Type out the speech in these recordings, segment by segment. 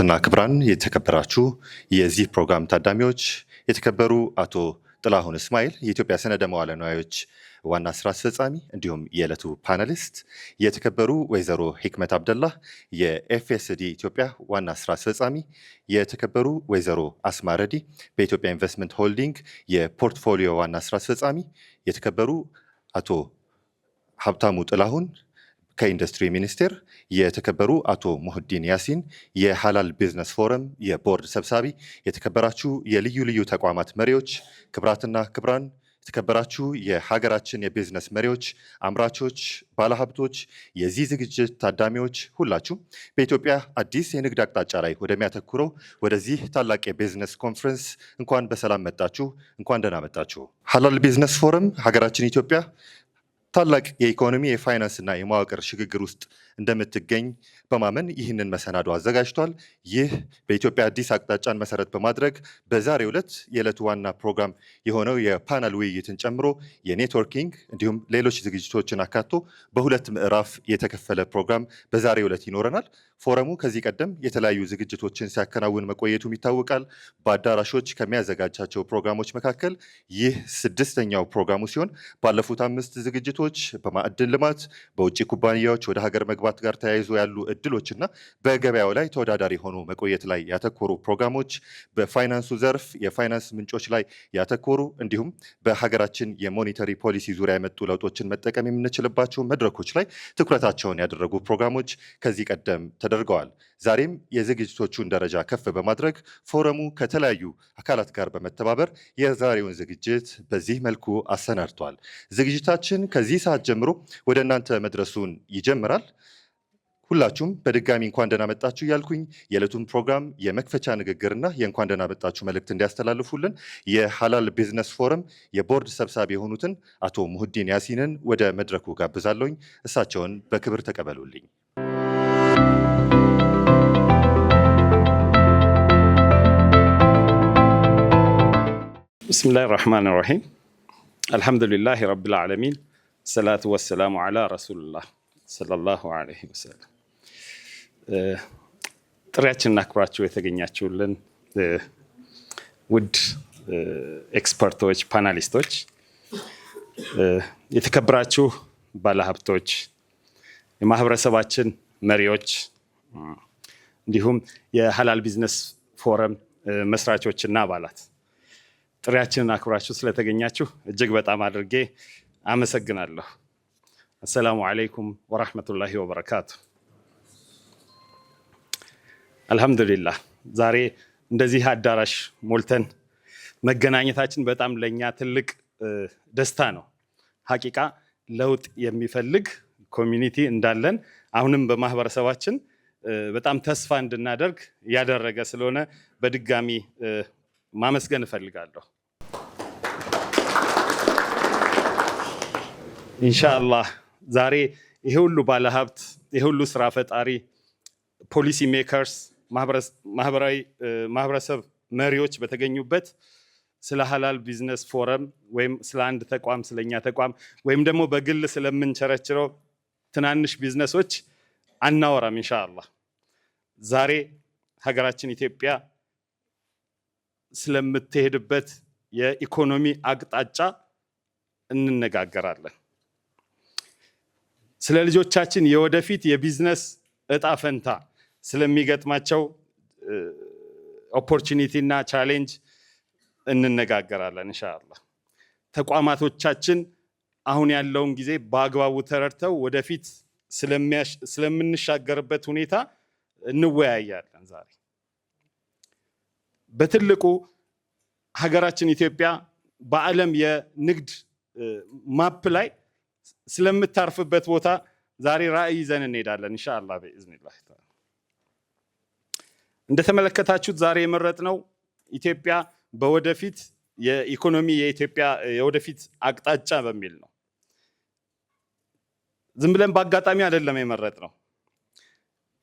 ክብራትና ክብራን የተከበራችሁ የዚህ ፕሮግራም ታዳሚዎች የተከበሩ አቶ ጥላሁን እስማኤል የኢትዮጵያ ሰነደ መዋዕለ ንዋዮች ዋና ስራ አስፈጻሚ እንዲሁም የዕለቱ ፓነሊስት፣ የተከበሩ ወይዘሮ ሂክመት አብደላህ የኤፍኤስዲ ኢትዮጵያ ዋና ስራ አስፈጻሚ፣ የተከበሩ ወይዘሮ አስማረዲ በኢትዮጵያ ኢንቨስትመንት ሆልዲንግ የፖርትፎሊዮ ዋና ስራ አስፈጻሚ፣ የተከበሩ አቶ ሀብታሙ ጥላሁን ከኢንዱስትሪ ሚኒስቴር፣ የተከበሩ አቶ ሙህዲን ያሲን የሐላል ቢዝነስ ፎረም የቦርድ ሰብሳቢ፣ የተከበራችሁ የልዩ ልዩ ተቋማት መሪዎች፣ ክብራትና ክብራን የተከበራችሁ የሀገራችን የቢዝነስ መሪዎች፣ አምራቾች፣ ባለሀብቶች፣ የዚህ ዝግጅት ታዳሚዎች ሁላችሁ በኢትዮጵያ አዲስ የንግድ አቅጣጫ ላይ ወደሚያተኩረው ወደዚህ ታላቅ የቢዝነስ ኮንፈረንስ እንኳን በሰላም መጣችሁ፣ እንኳን ደህና መጣችሁ። ሐላል ቢዝነስ ፎረም ሀገራችን ኢትዮጵያ ታላቅ የኢኮኖሚ የፋይናንስ እና የመዋቅር ሽግግር ውስጥ እንደምትገኝ በማመን ይህንን መሰናዶ አዘጋጅቷል። ይህ በኢትዮጵያ አዲስ አቅጣጫን መሰረት በማድረግ በዛሬው ዕለት የዕለቱ ዋና ፕሮግራም የሆነው የፓናል ውይይትን ጨምሮ የኔትወርኪንግ እንዲሁም ሌሎች ዝግጅቶችን አካቶ በሁለት ምዕራፍ የተከፈለ ፕሮግራም በዛሬው ዕለት ይኖረናል። ፎረሙ ከዚህ ቀደም የተለያዩ ዝግጅቶችን ሲያከናውን መቆየቱም ይታወቃል። በአዳራሾች ከሚያዘጋጃቸው ፕሮግራሞች መካከል ይህ 6ኛው ፕሮግራሙ ሲሆን ባለፉት 5 ዝግጅቶች በማዕድን ልማት፣ በውጭ ኩባንያዎች ወደ ሀገር መግባት ጋር ተያይዞ ያሉ እድሎችና በገበያው ላይ ተወዳዳሪ ሆኖ መቆየት ላይ ያተኮሩ ፕሮግራሞች፣ በፋይናንሱ ዘርፍ የፋይናንስ ምንጮች ላይ ያተኮሩ እንዲሁም በሀገራችን የሞኔተሪ ፖሊሲ ዙሪያ የመጡ ለውጦችን መጠቀም የምንችልባቸው መድረኮች ላይ ትኩረታቸውን ያደረጉ ፕሮግራሞች ከዚህ ቀደም ተደርገዋል። ዛሬም የዝግጅቶቹን ደረጃ ከፍ በማድረግ ፎረሙ ከተለያዩ አካላት ጋር በመተባበር የዛሬውን ዝግጅት በዚህ መልኩ አሰናድቷል። ዝግጅታችን ከዚህ ሰዓት ጀምሮ ወደ እናንተ መድረሱን ይጀምራል። ሁላችሁም በድጋሚ እንኳን ደህና መጣችሁ እያልኩኝ የዕለቱን ፕሮግራም የመክፈቻ ንግግርና የእንኳን ደህና መጣችሁ መልእክት እንዲያስተላልፉልን የሐላል ቢዝነስ ፎረም የቦርድ ሰብሳቢ የሆኑትን አቶ ሙህዲን ያሲንን ወደ መድረኩ ጋብዛለሁኝ። እሳቸውን በክብር ተቀበሉልኝ። ብስሚላሂ ራህማን ራሂም አልሐምዱሊላህ ረብል ዓለሚን ሰላቱ ወሰላሙ ዓላ ረሱልላህ ሰለላሁ ዐለይሂ ወሰለም። ጥሪያችንን አክብራችሁ የተገኛችሁልን ውድ ኤክስፐርቶች፣ ፓናሊስቶች፣ የተከበራችሁ ባለሀብቶች፣ የማህበረሰባችን መሪዎች እንዲሁም የሐላል ቢዝነስ ፎረም መስራቾችና አባላት ጥሪያችንን አክብራችሁ ስለተገኛችሁ እጅግ በጣም አድርጌ አመሰግናለሁ። አሰላሙ አለይኩም ወራህመቱላሂ ወበረካቱ። አልሐምዱሊላህ ዛሬ እንደዚህ አዳራሽ ሞልተን መገናኘታችን በጣም ለኛ ትልቅ ደስታ ነው። ሐቂቃ ለውጥ የሚፈልግ ኮሚኒቲ እንዳለን አሁንም በማህበረሰባችን በጣም ተስፋ እንድናደርግ ያደረገ ስለሆነ በድጋሚ ማመስገን እፈልጋለሁ። ኢንሻአላህ ዛሬ ይሄ ሁሉ ባለሀብት፣ ይሄ ሁሉ ስራ ፈጣሪ፣ ፖሊሲ ሜከርስ፣ ማህበረሰብ መሪዎች በተገኙበት ስለ ሐላል ቢዝነስ ፎረም ወይም ስለ አንድ ተቋም ስለኛ ተቋም ወይም ደግሞ በግል ስለምንቸረችረው ትናንሽ ቢዝነሶች አናወራም። ኢንሻአላህ ዛሬ ሀገራችን ኢትዮጵያ ስለምትሄድበት የኢኮኖሚ አቅጣጫ እንነጋገራለን። ስለ ልጆቻችን የወደፊት የቢዝነስ እጣ ፈንታ ስለሚገጥማቸው ኦፖርቹኒቲ እና ቻሌንጅ እንነጋገራለን ኢንሻአላህ። ተቋማቶቻችን አሁን ያለውን ጊዜ በአግባቡ ተረድተው ወደፊት ስለምንሻገርበት ሁኔታ እንወያያለን። ዛሬ በትልቁ ሀገራችን ኢትዮጵያ በዓለም የንግድ ማፕ ላይ ስለምታርፍበት ቦታ ዛሬ ራዕይ ይዘን እንሄዳለን ኢንሻአላህ በኢዝኒላህ ተዓላ። እንደተመለከታችሁት ዛሬ የመረጥነው ኢትዮጵያ በወደፊት የኢኮኖሚ የኢትዮጵያ የወደፊት አቅጣጫ በሚል ነው። ዝም ብለን በአጋጣሚ አይደለም የመረጥነው።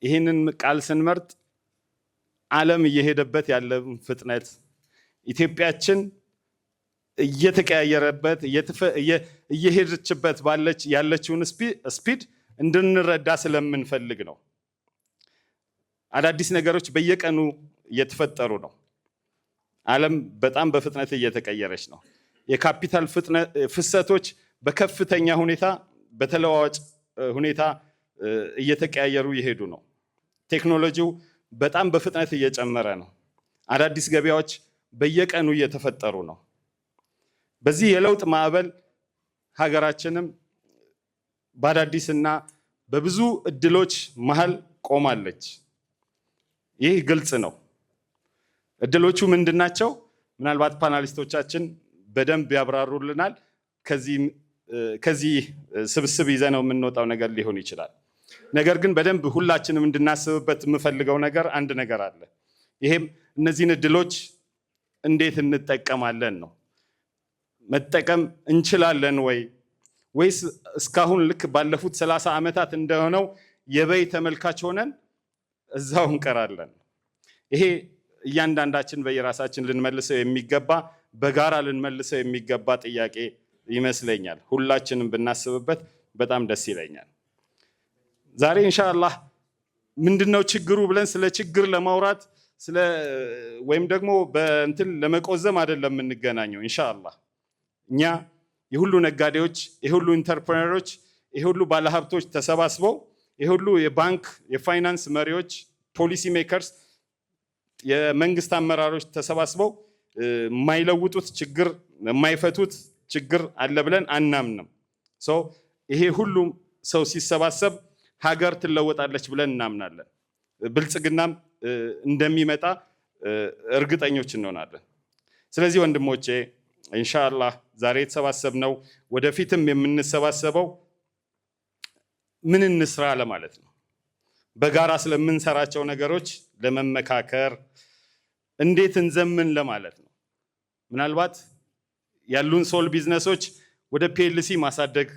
ይህንን ቃል ስንመርጥ ዓለም እየሄደበት ያለው ፍጥነት ኢትዮጵያችን እየተቀያየረበት እየሄደችበት ያለችውን ስፒድ እንድንረዳ ስለምንፈልግ ነው። አዳዲስ ነገሮች በየቀኑ እየተፈጠሩ ነው። ዓለም በጣም በፍጥነት እየተቀየረች ነው። የካፒታል ፍሰቶች በከፍተኛ ሁኔታ በተለዋዋጭ ሁኔታ እየተቀያየሩ ይሄዱ ነው። ቴክኖሎጂው በጣም በፍጥነት እየጨመረ ነው። አዳዲስ ገበያዎች በየቀኑ እየተፈጠሩ ነው። በዚህ የለውጥ ማዕበል ሀገራችንም በአዳዲስና በብዙ እድሎች መሃል ቆማለች። ይህ ግልጽ ነው። እድሎቹ ምንድናቸው? ምናልባት ፓናሊስቶቻችን በደንብ ያብራሩልናል። ከዚህ ስብስብ ይዘነው የምንወጣው ነገር ሊሆን ይችላል። ነገር ግን በደንብ ሁላችንም እንድናስብበት የምፈልገው ነገር አንድ ነገር አለ። ይሄም እነዚህን እድሎች እንዴት እንጠቀማለን ነው። መጠቀም እንችላለን ወይስ እስካሁን ልክ ባለፉት 30 ዓመታት እንደሆነው የበይ ተመልካች ሆነን እዛው እንቀራለን? ይሄ እያንዳንዳችን በየራሳችን ልንመልሰው የሚገባ በጋራ ልንመልሰው የሚገባ ጥያቄ ይመስለኛል። ሁላችንም ብናስብበት በጣም ደስ ይለኛል። ዛሬ ኢንሻአላህ ምንድነው ችግሩ ብለን ስለ ችግር ለማውራት ወይም ደግሞ በእንትን ለመቆዘም አይደለም የምንገናኘው። ኢንሻአላህ እኛ የሁሉ ነጋዴዎች፣ የሁሉ ኢንተርፕረነሮች፣ የሁሉ ባለሀብቶች ተሰባስበው የሁሉ የባንክ የፋይናንስ መሪዎች፣ ፖሊሲ ሜከርስ፣ የመንግስት አመራሮች ተሰባስበው የማይለውጡት ችግር የማይፈቱት ችግር አለ ብለን አናምንም። ይሄ ሁሉም ሰው ሲሰባሰብ ሀገር ትለወጣለች ብለን እናምናለን። ብልጽግናም እንደሚመጣ እርግጠኞች እንሆናለን። ስለዚህ ወንድሞቼ ኢንሻአላህ ዛሬ የተሰባሰብነው ወደፊትም የምንሰባሰበው ምን እንስራ ለማለት ነው። በጋራ ስለምንሰራቸው ነገሮች ለመመካከር፣ እንዴት እንዘምን ለማለት ነው። ምናልባት ያሉን ሶል ቢዝነሶች ወደ ፒኤልሲ ማሳደግ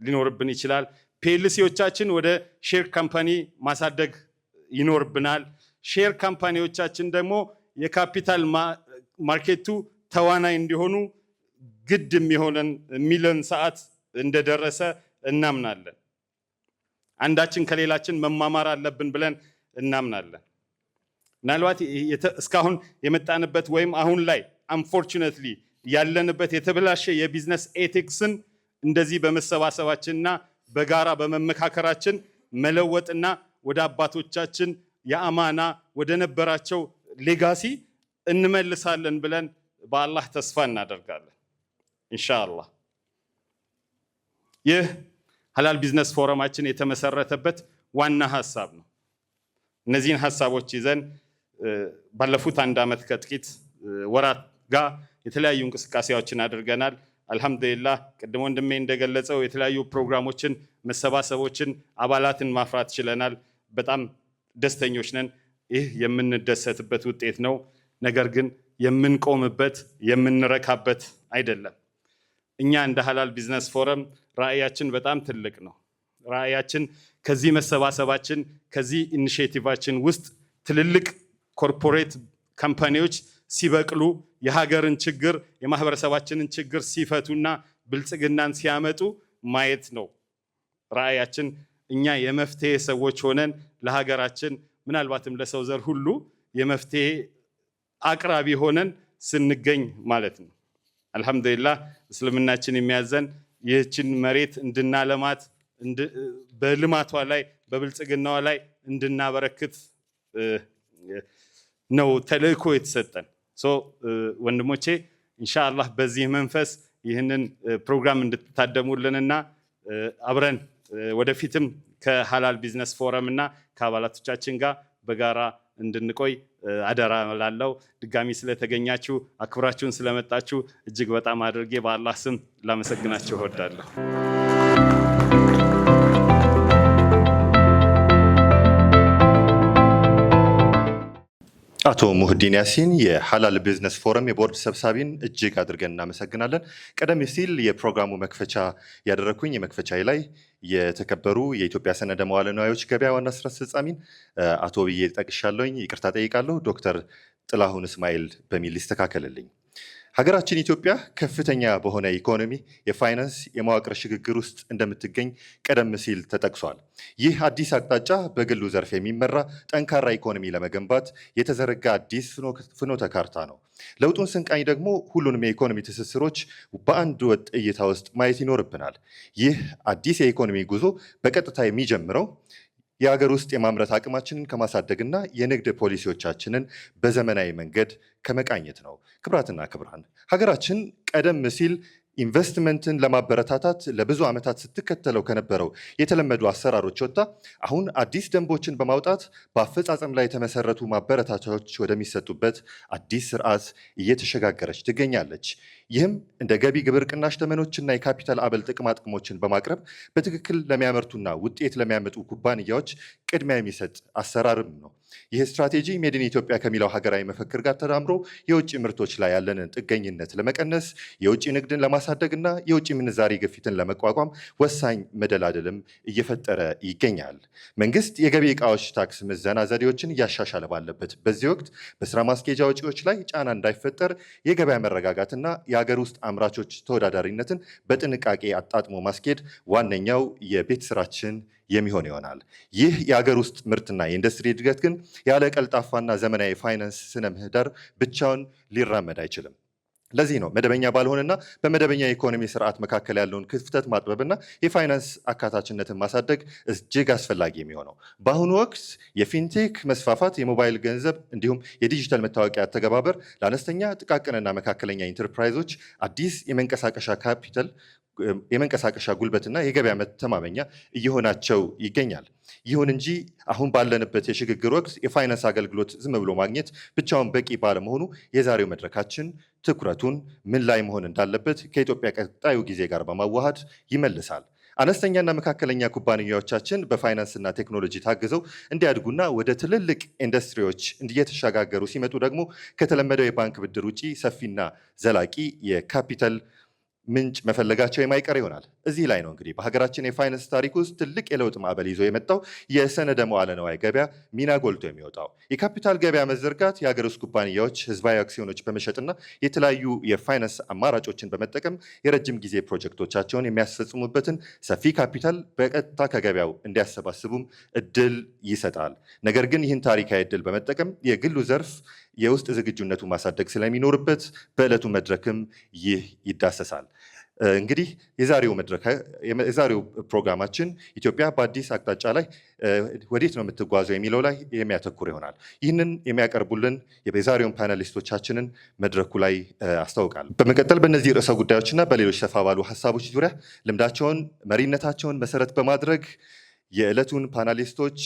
ሊኖርብን ይችላል። ፒኤልሲዎቻችን ወደ ሼር ካምፓኒ ማሳደግ ይኖርብናል። ሼር ካምፓኒዎቻችን ደግሞ የካፒታል ማርኬቱ ተዋናይ እንዲሆኑ ግድ የሚለን ሰዓት እንደደረሰ እናምናለን። አንዳችን ከሌላችን መማማር አለብን ብለን እናምናለን። ምናልባት እስካሁን የመጣንበት ወይም አሁን ላይ አንፎርቹኔትሊ ያለንበት የተበላሸ የቢዝነስ ኤቲክስን እንደዚህ በመሰባሰባችንና በጋራ በመመካከራችን መለወጥና ወደ አባቶቻችን የአማና ወደ ነበራቸው ሌጋሲ እንመልሳለን ብለን በአላህ ተስፋ እናደርጋለን ኢንሻአላህ። ይህ ሀላል ቢዝነስ ፎረማችን የተመሰረተበት ዋና ሀሳብ ነው። እነዚህን ሀሳቦች ይዘን ባለፉት 1 ዓመት ከጥቂት ወራት ጋር የተለያዩ እንቅስቃሴዎችን አድርገናል። አልহামዱሊላህ ቅድም ወንድሜ እንደገለጸው የተለያዩ ፕሮግራሞችን፣ መሰባሰቦችን፣ አባላትን ማፍራት ችለናል። በጣም ደስተኞች ነን። ይህ የምንደሰትበት ውጤት ነው። ነገር ግን የምንቆምበት የምንረካበት አይደለም። እኛ እንደ ሀላል ቢዝነስ ፎረም ራዕያችን በጣም ትልቅ ነው። ራዕያችን ከዚህ መሰባሰባችን ከዚህ ኢኒሼቲቫችን ውስጥ ትልልቅ ኮርፖሬት ካምፓኒዎች ሲበቅሉ የሀገርን ችግር የማህበረሰባችንን ችግር ሲፈቱና ብልጽግናን ሲያመጡ ማየት ነው ራዕያችን። እኛ የመፍትሄ ሰዎች ሆነን ለሀገራችን ምናልባትም ለሰው ዘር ሁሉ የመፍትሄ አቅራቢ ሆነን ስንገኝ ማለት ነው። አልহামዱሊላህ እስልምናችን የሚያዘን ይህችን መሬት እንድናለማት በልማቷ ላይ በብልጽግናዋ ላይ እንድናበረክት ነው ተልእኮ የተሰጠን። ወንድሞቼ ኢንሻአላህ በዚህ መንፈስ ይህንን ፕሮግራም እንድትታደሙልንና አብረን ወደፊትም ከሀላል ቢዝነስ ፎረም እና ከአባላቶቻችን ጋር በጋራ እንድንቆይ አደራ እላለሁ። ድጋሚ ስለተገኛችሁ አክብራችሁን ስለመጣችሁ እጅግ በጣም አድርጌ በአላህ ስም ላመሰግናችሁ እወዳለሁ። አቶ ሙህዲን ያሲን የሀላል ቢዝነስ ፎረም የቦርድ ሰብሳቢን እጅግ አድርገን እናመሰግናለን። ቀደም ሲል የፕሮግራሙ መክፈቻ ያደረኩኝ የመክፈቻዬ ላይ የተከበሩ የኢትዮጵያ ሰነደ መዋዕለ ንዋዮች ገበያ ዋና ስራ አስፈጻሚን አቶ ብዬ ጠቅሻለሁኝ። ይቅርታ ጠይቃለሁ። ዶክተር ጥላሁን እስማኤል በሚል ይስተካከልልኝ። ሀገራችን ኢትዮጵያ ከፍተኛ በሆነ ኢኮኖሚ፣ የፋይናንስ፣ የመዋቅር ሽግግር ውስጥ እንደምትገኝ ቀደም ሲል ተጠቅሷል። ይህ አዲስ አቅጣጫ በግሉ ዘርፍ የሚመራ ጠንካራ ኢኮኖሚ ለመገንባት የተዘረጋ አዲስ ፍኖተ ካርታ ነው። ለውጡን ስንቃኝ ደግሞ ሁሉንም የኢኮኖሚ ትስስሮች በአንድ ወጥ እይታ ውስጥ ማየት ይኖርብናል። ይህ አዲስ የኢኮኖሚ ጉዞ በቀጥታ የሚጀምረው የሀገር ውስጥ የማምረት አቅማችንን ከማሳደግና የንግድ ፖሊሲዎቻችንን በዘመናዊ መንገድ ከመቃኘት ነው። ክቡራትና ክቡራን፣ ሀገራችን ቀደም ሲል ኢንቨስትመንትን ለማበረታታት ለብዙ ዓመታት ስትከተለው ከነበረው የተለመዱ አሰራሮች ወጥታ አሁን አዲስ ደንቦችን በማውጣት በአፈጻጸም ላይ የተመሰረቱ ማበረታቻዎች ወደሚሰጡበት አዲስ ስርዓት እየተሸጋገረች ትገኛለች። ይህም እንደ ገቢ ግብር ቅናሽ ተመኖችና የካፒታል አበል ጥቅማጥቅሞችን በማቅረብ በትክክል ለሚያመርቱና ውጤት ለሚያመጡ ኩባንያዎች ቅድሚያ የሚሰጥ አሰራርም ነው። ይህ ስትራቴጂ ሜድ ኢን ኢትዮጵያ ከሚለው ሀገራዊ መፈክር ጋር ተዳምሮ የውጭ ምርቶች ላይ ያለንን ጥገኝነት ለመቀነስ፣ የውጭ ንግድን ለማሳደግና የውጭ ምንዛሪ ግፊትን ለመቋቋም ወሳኝ መደላደልም እየፈጠረ ይገኛል። መንግስት የገቢ ዕቃዎች ታክስ ምዘና ዘዴዎችን እያሻሻለ ባለበት በዚህ ወቅት በስራ ማስኬጃ ወጪዎች ላይ ጫና እንዳይፈጠር የገበያ መረጋጋትና የሀገር ውስጥ አምራቾች ተወዳዳሪነትን በጥንቃቄ አጣጥሞ ማስኬድ ዋነኛው የቤት ስራችን የሚሆን ይሆናል። ይህ የሀገር ውስጥ ምርትና የኢንዱስትሪ እድገት ግን ያለ ቀልጣፋና ዘመናዊ ፋይናንስ ስነ ምህዳር ብቻውን ሊራመድ አይችልም። ለዚህ ነው መደበኛ ባልሆነና በመደበኛ የኢኮኖሚ ስርዓት መካከል ያለውን ክፍተት ማጥበብና የፋይናንስ አካታችነትን ማሳደግ እጅግ አስፈላጊ የሚሆነው። በአሁኑ ወቅት የፊንቴክ መስፋፋት፣ የሞባይል ገንዘብ እንዲሁም የዲጂታል መታወቂያ አተገባበር ለአነስተኛ ጥቃቅንና መካከለኛ ኢንተርፕራይዞች አዲስ የመንቀሳቀሻ ካፒታል፣ የመንቀሳቀሻ ጉልበትና የገበያ መተማመኛ እየሆናቸው ይገኛል። ይሁን እንጂ አሁን ባለንበት የሽግግር ወቅት የፋይናንስ አገልግሎት ዝም ብሎ ማግኘት ብቻውን በቂ ባለመሆኑ የዛሬው መድረካችን ትኩረቱን ምን ላይ መሆን እንዳለበት ከኢትዮጵያ ቀጣዩ ጊዜ ጋር በማዋሃድ ይመልሳል። አነስተኛና መካከለኛ ኩባንያዎቻችን በፋይናንስና ቴክኖሎጂ ታግዘው እንዲያድጉና ወደ ትልልቅ ኢንዱስትሪዎች እየተሸጋገሩ ሲመጡ ደግሞ ከተለመደው የባንክ ብድር ውጪ ሰፊና ዘላቂ የካፒታል ምንጭ መፈለጋቸው የማይቀር ይሆናል። እዚህ ላይ ነው እንግዲህ በሀገራችን የፋይናንስ ታሪክ ውስጥ ትልቅ የለውጥ ማዕበል ይዞ የመጣው የሰነደ መዋለ ነዋይ ገበያ ሚና ጎልቶ የሚወጣው። የካፒታል ገበያ መዘርጋት የሀገር ውስጥ ኩባንያዎች ህዝባዊ አክሲዮኖች በመሸጥና የተለያዩ የፋይናንስ አማራጮችን በመጠቀም የረጅም ጊዜ ፕሮጀክቶቻቸውን የሚያስፈጽሙበትን ሰፊ ካፒታል በቀጥታ ከገበያው እንዲያሰባስቡም እድል ይሰጣል። ነገር ግን ይህን ታሪካዊ እድል በመጠቀም የግሉ ዘርፍ የውስጥ ዝግጁነቱ ማሳደግ ስለሚኖርበት በዕለቱ መድረክም ይህ ይዳሰሳል። እንግዲህ የዛሬው ፕሮግራማችን ኢትዮጵያ በአዲስ አቅጣጫ ላይ ወዴት ነው የምትጓዘው የሚለው ላይ የሚያተኩር ይሆናል። ይህንን የሚያቀርቡልን የዛሬውን ፓነሊስቶቻችንን መድረኩ ላይ አስታውቃል። በመቀጠል በእነዚህ ርዕሰ ጉዳዮችና በሌሎች ሰፋ ባሉ ሀሳቦች ዙሪያ ልምዳቸውን፣ መሪነታቸውን መሰረት በማድረግ የዕለቱን ፓናሊስቶች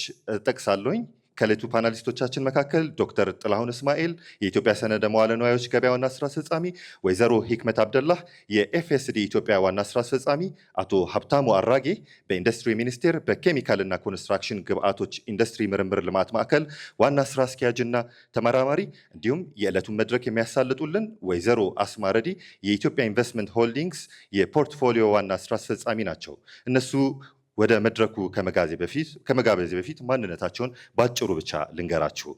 ጠቅሳለሁኝ። ከዕለቱ ፓናሊስቶቻችን መካከል ዶክተር ጥላሁን እስማኤል የኢትዮጵያ ሰነደ መዋለ ንዋዮች ገበያ ዋና ስራ አስፈጻሚ፣ ወይዘሮ ሂክመት አብደላህ የኤፍኤስዲ ኢትዮጵያ ዋና ስራ አስፈጻሚ፣ አቶ ሀብታሙ አራጌ በኢንዱስትሪ ሚኒስቴር በኬሚካልና ኮንስትራክሽን ግብአቶች ኢንዱስትሪ ምርምር ልማት ማዕከል ዋና ስራ አስኪያጅና ተመራማሪ፣ እንዲሁም የዕለቱን መድረክ የሚያሳልጡልን ወይዘሮ አስማረዲ የኢትዮጵያ ኢንቨስትመንት ሆልዲንግስ የፖርትፎሊዮ ዋና ስራ አስፈጻሚ ናቸው። እነሱ ወደ መድረኩ ከመጋበዜ በፊት ማንነታቸውን ባጭሩ ብቻ ልንገራችሁ።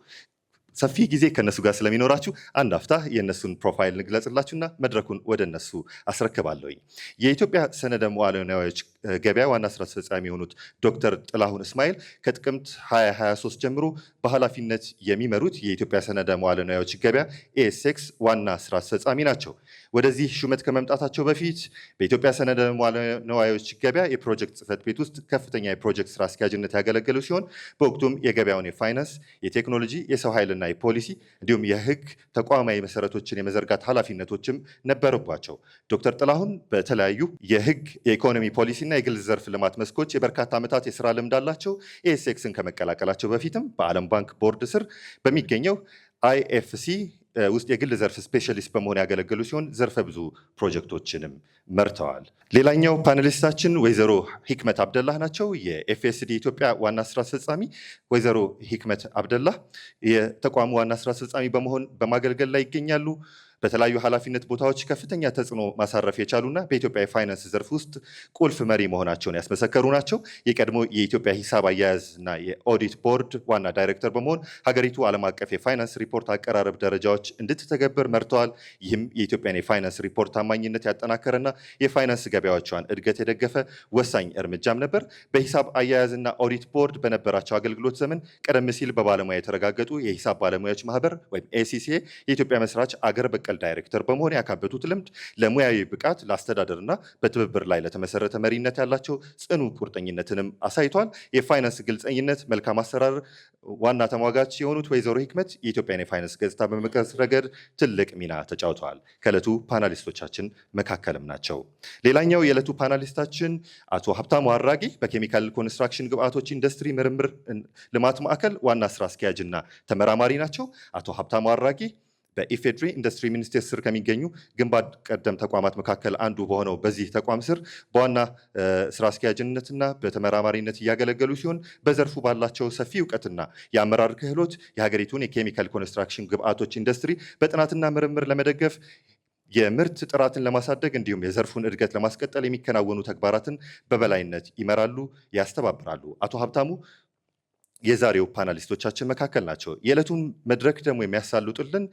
ሰፊ ጊዜ ከነሱ ጋር ስለሚኖራችሁ አንድ አፍታ የእነሱን ፕሮፋይል እንግለጽላችሁና መድረኩን ወደ እነሱ አስረክባለሁኝ። የኢትዮጵያ ሰነደ መዋዕለ ንዋዮች ገበያ ዋና ስራ አስፈጻሚ የሆኑት ዶክተር ጥላሁን እስማኤል ከጥቅምት 2023 ጀምሮ በኃላፊነት የሚመሩት የኢትዮጵያ ሰነደ መዋዕለ ንዋዮች ገበያ ኤኤስኤክስ ዋና ስራ አስፈጻሚ ናቸው። ወደዚህ ሹመት ከመምጣታቸው በፊት በኢትዮጵያ ሰነደ መዋዕለ ንዋዮች ገበያ የፕሮጀክት ጽህፈት ቤት ውስጥ ከፍተኛ የፕሮጀክት ስራ አስኪያጅነት ያገለገሉ ሲሆን በወቅቱም የገበያውን የፋይናንስ፣ የቴክኖሎጂ፣ የሰው ኃይልና የፖሊሲ እንዲሁም የህግ ተቋማዊ መሰረቶችን የመዘርጋት ኃላፊነቶችም ነበሩባቸው። ዶክተር ጥላሁን በተለያዩ የህግ፣ የኢኮኖሚ ፖሊሲና የግል ዘርፍ ልማት መስኮች የበርካታ ዓመታት የስራ ልምድ አላቸው። ኤኤስኤክስን ከመቀላቀላቸው በፊትም በዓለም ባንክ ቦርድ ስር በሚገኘው አይኤፍሲ ውስጥ የግል ዘርፍ ስፔሻሊስት በመሆን ያገለገሉ ሲሆን ዘርፈ ብዙ ፕሮጀክቶችንም መርተዋል። ሌላኛው ፓነሊስታችን ወይዘሮ ሂክመት አብደላህ ናቸው። የኤፍኤስዲ ኢትዮጵያ ዋና ስራ አስፈጻሚ ወይዘሮ ሂክመት አብደላህ የተቋሙ ዋና ስራ አስፈጻሚ በመሆን በማገልገል ላይ ይገኛሉ። በተለያዩ ኃላፊነት ቦታዎች ከፍተኛ ተጽዕኖ ማሳረፍ የቻሉና በኢትዮጵያ የፋይናንስ ዘርፍ ውስጥ ቁልፍ መሪ መሆናቸውን ያስመሰከሩ ናቸው። የቀድሞ የኢትዮጵያ ሂሳብ አያያዝና የኦዲት ቦርድ ዋና ዳይሬክተር በመሆን ሀገሪቱ ዓለም አቀፍ የፋይናንስ ሪፖርት አቀራረብ ደረጃዎች እንድትተገብር መርተዋል። ይህም የኢትዮጵያን የፋይናንስ ሪፖርት ታማኝነት ያጠናከረና የፋይናንስ ገበያዎቿን እድገት የደገፈ ወሳኝ እርምጃም ነበር። በሂሳብ አያያዝና ኦዲት ቦርድ በነበራቸው አገልግሎት ዘመን ቀደም ሲል በባለሙያ የተረጋገጡ የሂሳብ ባለሙያዎች ማህበር ወይም ኤሲሲኤ የኢትዮጵያ መስራች አገር በቀል ዳይሬክተር በመሆን ያካበቱት ልምድ ለሙያዊ ብቃት፣ ለአስተዳደርና በትብብር ላይ ለተመሰረተ መሪነት ያላቸው ጽኑ ቁርጠኝነትንም አሳይቷል። የፋይናንስ ግልጸኝነት፣ መልካም አሰራር ዋና ተሟጋች የሆኑት ወይዘሮ ሂክመት የኢትዮጵያን የፋይናንስ ገጽታ በመቅረጽ ረገድ ትልቅ ሚና ተጫውተዋል። ከዕለቱ ፓናሊስቶቻችን መካከልም ናቸው። ሌላኛው የዕለቱ ፓናሊስታችን አቶ ሀብታሙ አራጌ በኬሚካል ኮንስትራክሽን ግብአቶች ኢንዱስትሪ ምርምር ልማት ማዕከል ዋና ስራ አስኪያጅና ተመራማሪ ናቸው። አቶ ሀብታሙ አራጌ በኢፌድሪ ኢንዱስትሪ ሚኒስቴር ስር ከሚገኙ ግንባር ቀደም ተቋማት መካከል አንዱ በሆነው በዚህ ተቋም ስር በዋና ስራ አስኪያጅነትና በተመራማሪነት እያገለገሉ ሲሆን በዘርፉ ባላቸው ሰፊ እውቀትና የአመራር ክህሎት የሀገሪቱን የኬሚካል ኮንስትራክሽን ግብአቶች ኢንዱስትሪ በጥናትና ምርምር ለመደገፍ የምርት ጥራትን ለማሳደግ እንዲሁም የዘርፉን እድገት ለማስቀጠል የሚከናወኑ ተግባራትን በበላይነት ይመራሉ፣ ያስተባብራሉ። አቶ ሀብታሙ የዛሬው ፓናሊስቶቻችን መካከል ናቸው። የዕለቱን መድረክ ደግሞ የሚያሳልጡልን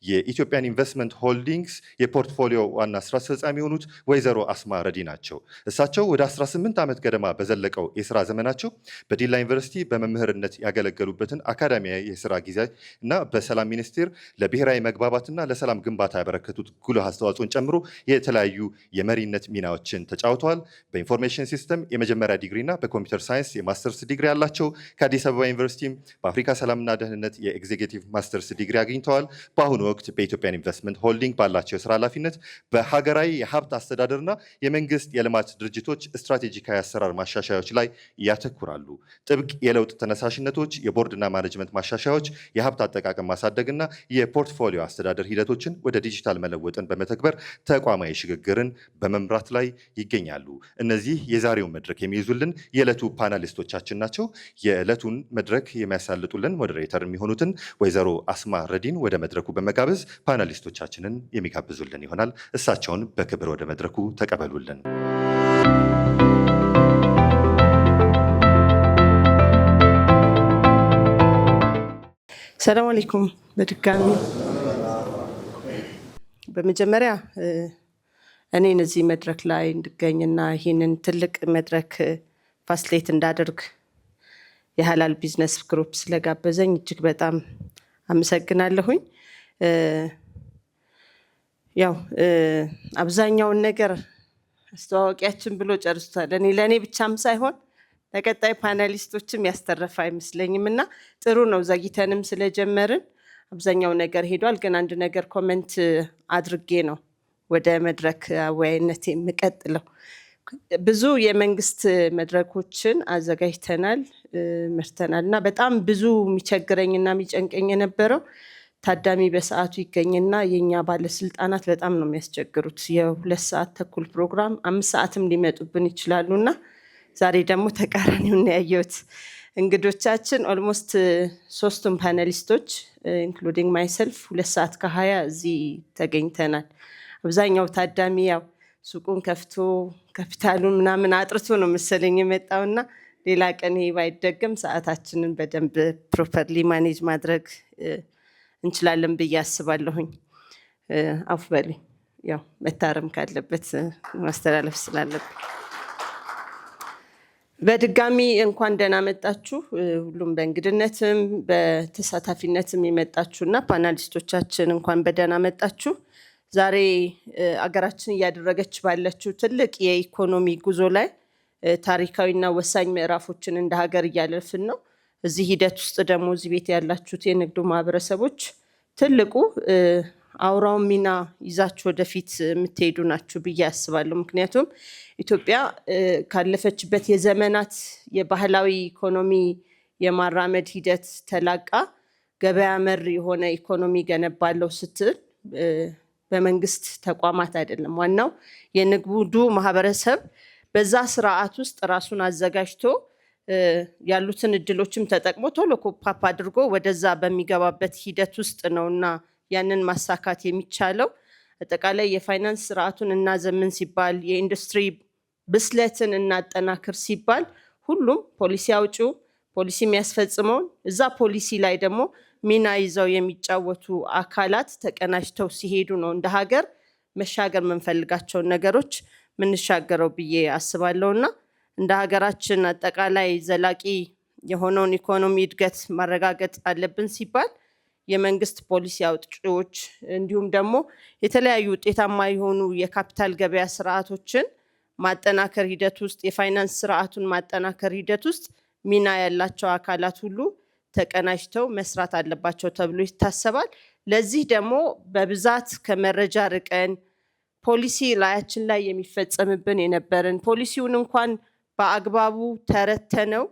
የኢትዮጵያን ኢንቨስትመንት ሆልዲንግስ የፖርትፎሊዮ ዋና ስራ አስፈጻሚ የሆኑት ወይዘሮ አስማ ረዲ ናቸው። እሳቸው ወደ 18 ዓመት ገደማ በዘለቀው የስራ ዘመናቸው በዲላ ዩኒቨርሲቲ በመምህርነት ያገለገሉበትን አካዳሚያዊ የስራ ጊዜ እና በሰላም ሚኒስቴር ለብሔራዊ መግባባትና ለሰላም ግንባታ ያበረከቱት ጉልህ አስተዋጽኦን ጨምሮ የተለያዩ የመሪነት ሚናዎችን ተጫውተዋል። በኢንፎርሜሽን ሲስተም የመጀመሪያ ዲግሪና በኮምፒውተር ሳይንስ የማስተርስ ዲግሪ ያላቸው ከአዲስ አበባ ዩኒቨርሲቲ በአፍሪካ ሰላምና ደህንነት የኤግዜኪቲቭ ማስተርስ ዲግሪ አግኝተዋል። በአሁኑ ወቅት በኢትዮጵያን ኢንቨስትመንት ሆልዲንግ ባላቸው የስራ ኃላፊነት በሀገራዊ የሀብት አስተዳደርና የመንግስት የልማት ድርጅቶች ስትራቴጂካዊ አሰራር ማሻሻያዎች ላይ ያተኩራሉ። ጥብቅ የለውጥ ተነሳሽነቶች፣ የቦርድና ማኔጅመንት ማሻሻያዎች፣ የሀብት አጠቃቀም ማሳደግና የፖርትፎሊዮ አስተዳደር ሂደቶችን ወደ ዲጂታል መለወጥን በመተግበር ተቋማዊ ሽግግርን በመምራት ላይ ይገኛሉ። እነዚህ የዛሬውን መድረክ የሚይዙልን የዕለቱ ፓናሊስቶቻችን ናቸው። የዕለቱን መድረክ የሚያሳልጡልን ሞዴሬተር የሚሆኑትን ወይዘሮ አስማ ረዲን ወደ መድረኩ በመጋበዝ ፓናሊስቶቻችንን የሚጋብዙልን ይሆናል። እሳቸውን በክብር ወደ መድረኩ ተቀበሉልን። ሰላም አለይኩም። በድጋሚ በመጀመሪያ እኔን እዚህ መድረክ ላይ እንድገኝና ይህንን ትልቅ መድረክ ፋሲሊቴት እንዳደርግ የሀላል ቢዝነስ ግሩፕ ስለጋበዘኝ እጅግ በጣም አመሰግናለሁኝ። ያው አብዛኛውን ነገር አስተዋወቂያችን ብሎ ጨርሷል። ለእኔ ብቻም ሳይሆን ለቀጣይ ፓናሊስቶችም ያስተረፈ አይመስለኝም እና ጥሩ ነው። ዘግይተንም ስለጀመርን አብዛኛው ነገር ሄዷል። ግን አንድ ነገር ኮመንት አድርጌ ነው ወደ መድረክ አወያይነት የምቀጥለው። ብዙ የመንግስት መድረኮችን አዘጋጅተናል፣ መርተናል እና በጣም ብዙ የሚቸግረኝና የሚጨንቀኝ የነበረው ታዳሚ በሰዓቱ ይገኝና የኛ ባለስልጣናት በጣም ነው የሚያስቸግሩት። የ2 ሰዓት ተኩል ፕሮግራም 5 ሰዓትም ሊመጡብን ይችላሉና ዛሬ ደግሞ ተቃራኒውን ያየሁት። እንግዶቻችን ኦልሞስት 3ቱም ፓነሊስቶች ኢንክሉዲንግ ማይሰልፍ 2 ሰዓት ከ20 እዚህ ተገኝተናል። አብዛኛው ታዳሚ ያው ሱቁን ከፍቶ ካፒታሉን ምናምን አጥርቶ ነው መሰለኝ የመጣውና ሌላ ቀን ይሄ ባይደገም ሰዓታችንን በደንብ ፕሮፐርሊ ማኔጅ ማድረግ እንችላለን ብዬ አስባለሁኝ። አፍ በሉኝ፣ ያው መታረም ካለበት ማስተላለፍ ስላለብን በድጋሚ እንኳን ደህና መጣችሁ። ሁሉም በእንግድነትም በተሳታፊነትም የመጣችሁና ፓናሊስቶቻችን እንኳን በደህና መጣችሁ። ዛሬ አገራችን እያደረገች ባለችው ትልቅ የኢኮኖሚ ጉዞ ላይ ታሪካዊና ወሳኝ ምዕራፎችን እንደ ሀገር እያለፍን ነው። እዚህ ሂደት ውስጥ ደግሞ እዚህ ቤት ያላችሁት የንግዱ ማህበረሰቦች ትልቁ አውራውን ሚና ይዛችሁ ወደፊት የምትሄዱ ናችሁ ብዬ አስባለሁ። ምክንያቱም ኢትዮጵያ ካለፈችበት የዘመናት የባህላዊ ኢኮኖሚ የማራመድ ሂደት ተላቃ ገበያ መር የሆነ ኢኮኖሚ ገነባለው ስትል በመንግስት ተቋማት አይደለም። ዋናው የንግዱ ማህበረሰብ በዛ ስርዓት ውስጥ ራሱን አዘጋጅቶ ያሉትን እድሎችም ተጠቅሞ ቶሎ ኮፓፕ አድርጎ ወደዛ በሚገባበት ሂደት ውስጥ ነውና ያንን ማሳካት የሚቻለው አጠቃላይ የፋይናንስ ስርዓቱን እናዘምን ሲባል፣ የኢንዱስትሪ ብስለትን እናጠናክር ሲባል ሁሉም ፖሊሲ አውጪው ፖሊሲ የሚያስፈጽመውን እዛ ፖሊሲ ላይ ደግሞ ሚና ይዘው የሚጫወቱ አካላት ተቀናጅተው ሲሄዱ ነው እንደ ሀገር መሻገር የምንፈልጋቸውን ነገሮች ምንሻገረው ብዬ አስባለሁና እንደ ሀገራችን አጠቃላይ ዘላቂ የሆነውን ኢኮኖሚ እድገት ማረጋገጥ አለብን ሲባል የመንግስት ፖሊሲ አውጪዎች እንዲሁም ደግሞ የተለያዩ ውጤታማ የሆኑ የካፒታል ገበያ ስርዓቶችን ማጠናከር ሂደት ውስጥ የፋይናንስ ስርዓቱን ማጠናከር ሂደት ውስጥ ሚና ያላቸው አካላት ሁሉ ተቀናጅተው መስራት አለባቸው ተብሎ ይታሰባል። ለዚህ ደግሞ በብዛት ከመረጃ ርቀን ፖሊሲ ላያችን ላይ የሚፈጸምብን የነበረን ፖሊሲውን እንኳን በአግባቡ ተረተነው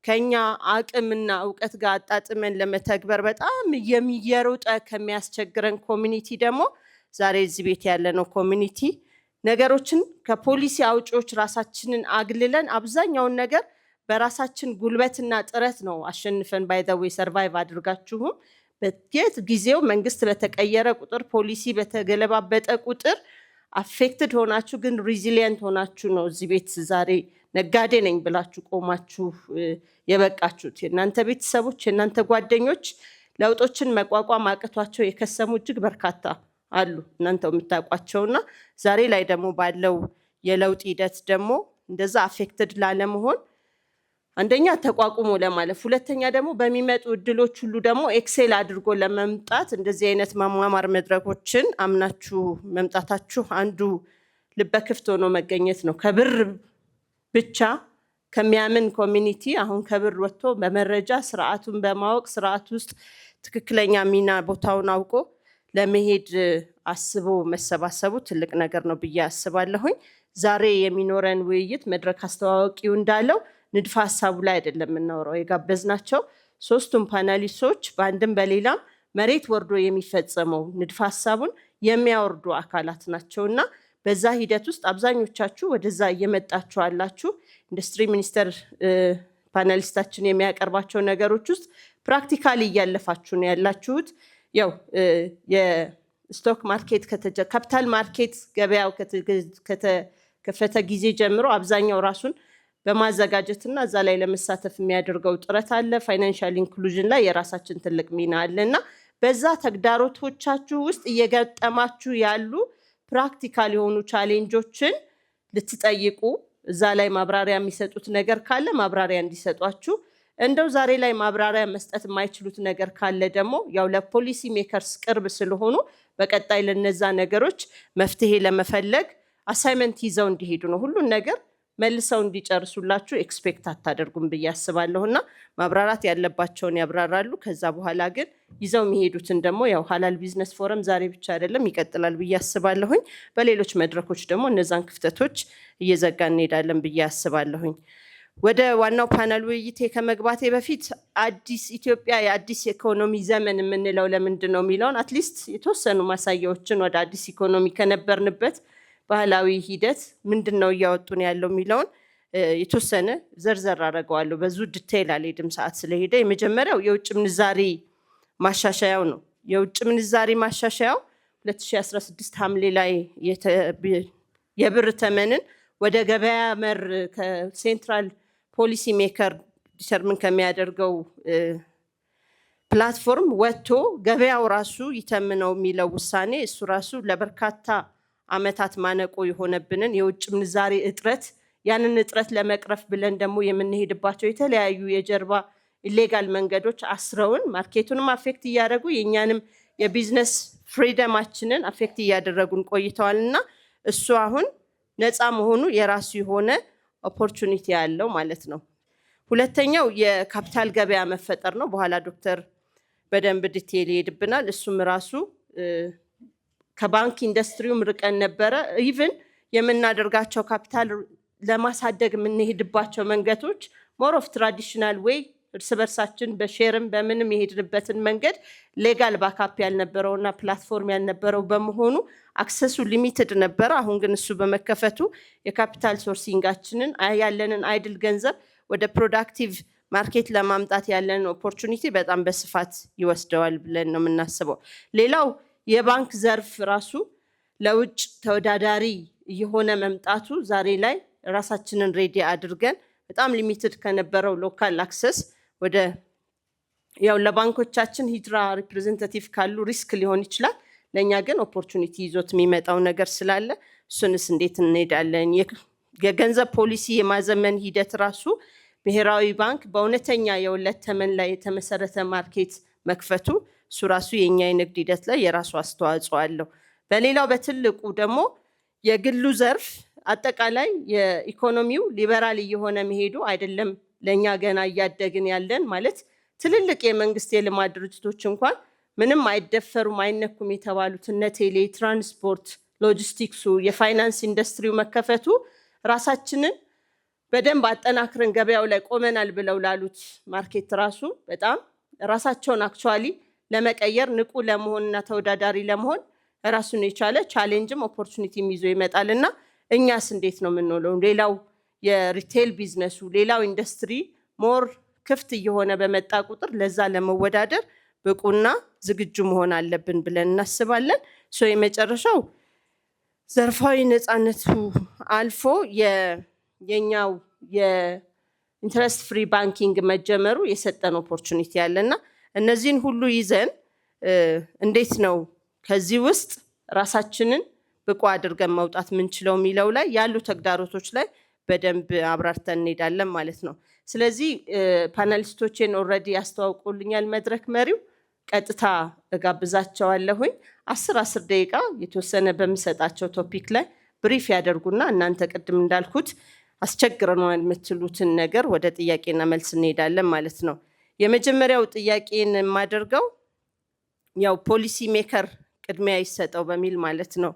ከኛ አቅምና እውቀት ጋር አጣጥመን ለመተግበር በጣም የሚየሮጠ ከሚያስቸግረን ኮሚኒቲ ደግሞ ዛሬ እዚህ ቤት ያለነው ኮሚኒቲ ነገሮችን ከፖሊሲ አውጪዎች ራሳችንን አግልለን አብዛኛውን ነገር በራሳችን ጉልበትና ጥረት ነው አሸንፈን ባይ ዘ ዌይ ሰርቫይቭ አድርጋችሁም በየት ጊዜው መንግስት በተቀየረ ቁጥር ፖሊሲ በተገለባበጠ ቁጥር አፌክትድ ሆናችሁ ግን ሪዚሊየንት ሆናችሁ ነው እዚህ ቤት ዛሬ ነጋዴ ነኝ ብላችሁ ቆማችሁ የበቃችሁት። የእናንተ ቤተሰቦች የእናንተ ጓደኞች ለውጦችን መቋቋም አቅቷቸው የከሰሙ እጅግ በርካታ አሉ እናንተው የምታውቋቸውና ዛሬ ላይ ደግሞ ባለው የለውጥ ሂደት ደግሞ እንደዛ አፌክትድ ላለመሆን አንደኛ ተቋቁሞ ለማለፍ፣ ሁለተኛ ደግሞ በሚመጡ እድሎች ሁሉ ደግሞ ኤክሴል አድርጎ ለመምጣት እንደዚህ አይነት ማማማር መድረኮችን አምናችሁ መምጣታችሁ አንዱ ልበክፍት ሆኖ መገኘት ነው። ከብር ብቻ ከሚያምን ኮሚኒቲ አሁን ከብር ወጥቶ በመረጃ ስርዓቱን በማወቅ ስርዓት ውስጥ ትክክለኛ ሚና ቦታውን አውቆ ለመሄድ አስቦ መሰባሰቡ ትልቅ ነገር ነው ብዬ አስባለሁኝ። ዛሬ የሚኖረን ውይይት መድረክ አስተዋዋቂው እንዳለው ንድፈ ሀሳቡ ላይ አይደለም የምናወራው። የጋበዝናቸው ሶስቱም ፓናሊስቶች በአንድም በሌላም መሬት ወርዶ የሚፈጸመው ንድፈ ሀሳቡን የሚያወርዱ አካላት ናቸውና በዛ ሂደት ውስጥ አብዛኞቻችሁ ወደዛ እየመጣችሁ አላችሁ። ኢንዱስትሪ ሚኒስቴር ፓናሊስታችን የሚያቀርባቸው ነገሮች ውስጥ ፕራክቲካሊ እያለፋችሁ ነው ያላችሁት። ያው የስቶክ ማርኬት ካፒታል ማርኬት ገበያው ከተከፈተ ጊዜ ጀምሮ አብዛኛው ራሱን በማዘጋጀትና እዛ ላይ ለመሳተፍ የሚያደርገው ጥረት አለ። ፋይናንሻል ኢንክሉዥን ላይ የራሳችን ትልቅ ሚና አለና በዛ ተግዳሮቶቻችሁ ውስጥ እየገጠማችሁ ያሉ ፕራክቲካል የሆኑ ቻሌንጆችን ልትጠይቁ እዛ ላይ ማብራሪያ የሚሰጡት ነገር ካለ ማብራሪያ እንዲሰጧችሁ፣ እንደው ዛሬ ላይ ማብራሪያ መስጠት የማይችሉት ነገር ካለ ደግሞ ያው ለፖሊሲ ሜከርስ ቅርብ ስለሆኑ በቀጣይ ለነዛ ነገሮች መፍትሄ ለመፈለግ አሳይመንት ይዘው እንዲሄዱ ነው። ሁሉን ነገር መልሰው እንዲጨርሱላችሁ ኤክስፔክት አታደርጉም ብዬ አስባለሁና ማብራራት ያለባቸውን ያብራራሉ። ከዛ በኋላ ግን ይዘው የሚሄዱትን ደግሞ ያው ሀላል ቢዝነስ ፎረም ዛሬ ብቻ አይደለም ይቀጥላል ብዬ አስባለሁኝ። በሌሎች መድረኮች ደግሞ እነዛን ክፍተቶች እየዘጋ እንሄዳለን ብዬ አስባለሁኝ። ወደ ዋናው ፓናል ውይይቴ ከመግባቴ በፊት አዲስ ኢትዮጵያ የአዲስ ኢኮኖሚ ዘመን የምንለው ለምንድን ነው የሚለውን አትሊስት የተወሰኑ ማሳያዎችን ወደ አዲስ ኢኮኖሚ ከነበርንበት ባህላዊ ሂደት ምንድን ነው እያወጡን ያለው የሚለውን የተወሰነ ዘርዘር አደርገዋለሁ። ብዙ ዲቴይል አልሄድም ሰዓት ስለሄደ። የመጀመሪያው የውጭ ምንዛሪ ማሻሻያው ነው። የውጭ ምንዛሪ ማሻሻያው 2016 ሐምሌ ላይ የብር ተመንን ወደ ገበያ መር ከሴንትራል ፖሊሲ ሜከር ዲተርሚን ከሚያደርገው ፕላትፎርም ወጥቶ ገበያው ራሱ ይተምነው የሚለው ውሳኔ እሱ ራሱ ለበርካታ አመታት ማነቆ የሆነብንን የውጭ ምንዛሪ እጥረት ያንን እጥረት ለመቅረፍ ብለን ደግሞ የምንሄድባቸው የተለያዩ የጀርባ ኢሌጋል መንገዶች አስረውን ማርኬቱንም አፌክት እያደረጉ የእኛንም የቢዝነስ ፍሪደማችንን አፌክት እያደረጉን ቆይተዋልና እሱ አሁን ነፃ መሆኑ የራሱ የሆነ ኦፖርቹኒቲ ያለው ማለት ነው። ሁለተኛው የካፒታል ገበያ መፈጠር ነው። በኋላ ዶክተር በደንብ ዲቴይል ይሄድብናል። እሱም ራሱ ከባንክ ኢንዱስትሪውም ርቀን ነበረ። ኢቭን የምናደርጋቸው ካፒታል ለማሳደግ የምንሄድባቸው መንገዶች ሞር ኦፍ ትራዲሽናል ዌይ እርስ በርሳችን በሼርም በምንም የሄድንበትን መንገድ ሌጋል ባካፕ ያልነበረውና ፕላትፎርም ያልነበረው በመሆኑ አክሰሱ ሊሚትድ ነበረ። አሁን ግን እሱ በመከፈቱ የካፒታል ሶርሲንጋችንን ያለንን አይድል ገንዘብ ወደ ፕሮዳክቲቭ ማርኬት ለማምጣት ያለንን ኦፖርቹኒቲ በጣም በስፋት ይወስደዋል ብለን ነው የምናስበው። ሌላው የባንክ ዘርፍ ራሱ ለውጭ ተወዳዳሪ እየሆነ መምጣቱ ዛሬ ላይ ራሳችንን ሬዲ አድርገን በጣም ሊሚትድ ከነበረው ሎካል አክሰስ ወደ ያው ለባንኮቻችን ሂድራ ሪፕሬዘንታቲቭ ካሉ ሪስክ ሊሆን ይችላል። ለእኛ ግን ኦፖርቹኒቲ ይዞት የሚመጣው ነገር ስላለ እሱንስ እንዴት እንሄዳለን? የገንዘብ ፖሊሲ የማዘመን ሂደት ራሱ ብሔራዊ ባንክ በእውነተኛ የወለድ ተመን ላይ የተመሰረተ ማርኬት መክፈቱ እሱ ራሱ የኛ የንግድ ሂደት ላይ የራሱ አስተዋጽኦ አለው። በሌላው በትልቁ ደግሞ የግሉ ዘርፍ አጠቃላይ የኢኮኖሚው ሊበራል እየሆነ መሄዱ አይደለም ለኛ ገና እያደግን ያለን ማለት ትልልቅ የመንግስት የልማት ድርጅቶች እንኳን ምንም አይደፈሩም አይነኩም የተባሉት እነ ቴሌ፣ ትራንስፖርት፣ ሎጂስቲክሱ፣ የፋይናንስ ኢንዱስትሪው መከፈቱ ራሳችንን በደንብ አጠናክረን ገበያው ላይ ቆመናል ብለው ላሉት ማርኬት ራሱ በጣም ራሳቸውን አክቹአሊ ለመቀየር ንቁ ለመሆንና ተወዳዳሪ ለመሆን ራሱን የቻለ ቻሌንጅም ኦፖርቹኒቲም ይዞ ይመጣልና እኛስ እንዴት ነው የምንውለው? ሌላው የሪቴል ቢዝነሱ ሌላው ኢንዱስትሪ ሞር ክፍት እየሆነ በመጣ ቁጥር ለዛ ለመወዳደር ብቁና ዝግጁ መሆን አለብን ብለን እናስባለን። የመጨረሻው ዘርፋዊ ነፃነቱ አልፎ የኛው የኢንትረስት ፍሪ ባንኪንግ መጀመሩ የሰጠን ኦፖርቹኒቲ ያለና እነዚህን ሁሉ ይዘን እንዴት ነው ከዚህ ውስጥ ራሳችንን ብቁ አድርገን መውጣት ምንችለው የሚለው ላይ ያሉ ተግዳሮቶች ላይ በደንብ አብራርተን እንሄዳለን ማለት ነው። ስለዚህ ፓናሊስቶቼን ኦልሬዲ ያስተዋውቁልኛል መድረክ መሪው። ቀጥታ እጋብዛቸዋለሁኝ 10 ደቂቃ የተወሰነ በሚሰጣቸው ቶፒክ ላይ ብሪፍ ያደርጉና እናንተ ቅድም እንዳልኩት አስቸግረናል የምትሉትን ነገር ወደ ጥያቄና መልስ እንሄዳለን ማለት ነው። የመጀመሪያው ጥያቄን የማደርገው ያው ፖሊሲ ሜከር ቅድሚያ ይሰጠው በሚል ማለት ነው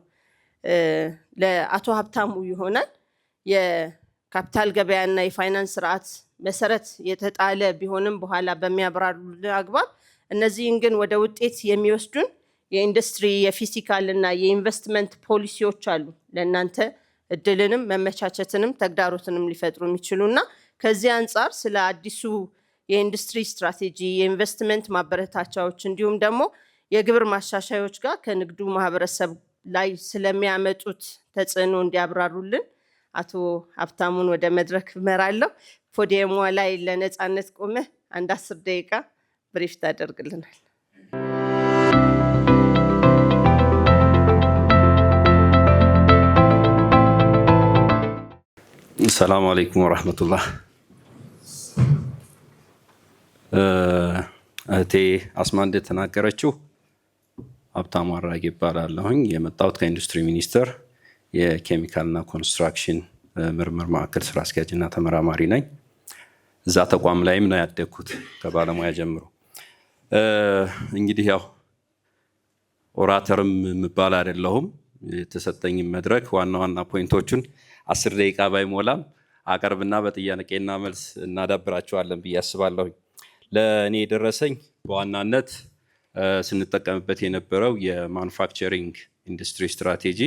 ለአቶ ሀብታሙ ይሆናል። የካፒታል ገበያና የፋይናንስ ስርዓት መሰረት የተጣለ ቢሆንም በኋላ በሚያብራሩልን አግባብ እነዚህን ግን ወደ ውጤት የሚወስዱን የኢንዱስትሪ የፊስካል እና የኢንቨስትመንት ፖሊሲዎች አሉ ለእናንተ እድልንም መመቻቸትንም ተግዳሮትንም ሊፈጥሩ የሚችሉና ከዚህ አንጻር ስለ አዲሱ የኢንዱስትሪ ስትራቴጂ የኢንቨስትመንት ማበረታቻዎች እንዲሁም ደግሞ የግብር ማሻሻያዎች ጋር ከንግዱ ማህበረሰብ ላይ ስለሚያመጡት ተጽዕኖ እንዲያብራሩልን አቶ ሀብታሙን ወደ መድረክ እመራለሁ። ፖዲየሙ ላይ ለነፃነት ቆመህ 10 ደቂቃ ብሪፍ ታደርግልናል። ሰላም አለይኩም ወራህመቱላህ። እህቴ አስማ እንደተናገረችው ሀብታሙ አራጌ ይባላለሁኝ። የመጣሁት ከኢንዱስትሪ ሚኒስቴር የኬሚካልና ኮንስትራክሽን ምርምር ማዕከል ስራ አስኪያጅና ተመራማሪ ነኝ። እዛ ተቋም ላይም ነው ያደግኩት ከባለሙያ ጀምሮ። እንግዲህ ያው ኦራተርም የምባል አይደለሁም። የተሰጠኝ መድረክ ዋና ዋና ፖይንቶቹን 10 ደቂቃ ባይሞላም አቀርብና በጥያቄና መልስ እናዳብራቸዋለን ብዬ አስባለሁኝ። ለእኔ የደረሰኝ በዋናነት ስንጠቀምበት የነበረው የማኑፋክቸሪንግ ኢንዱስትሪ ስትራቴጂ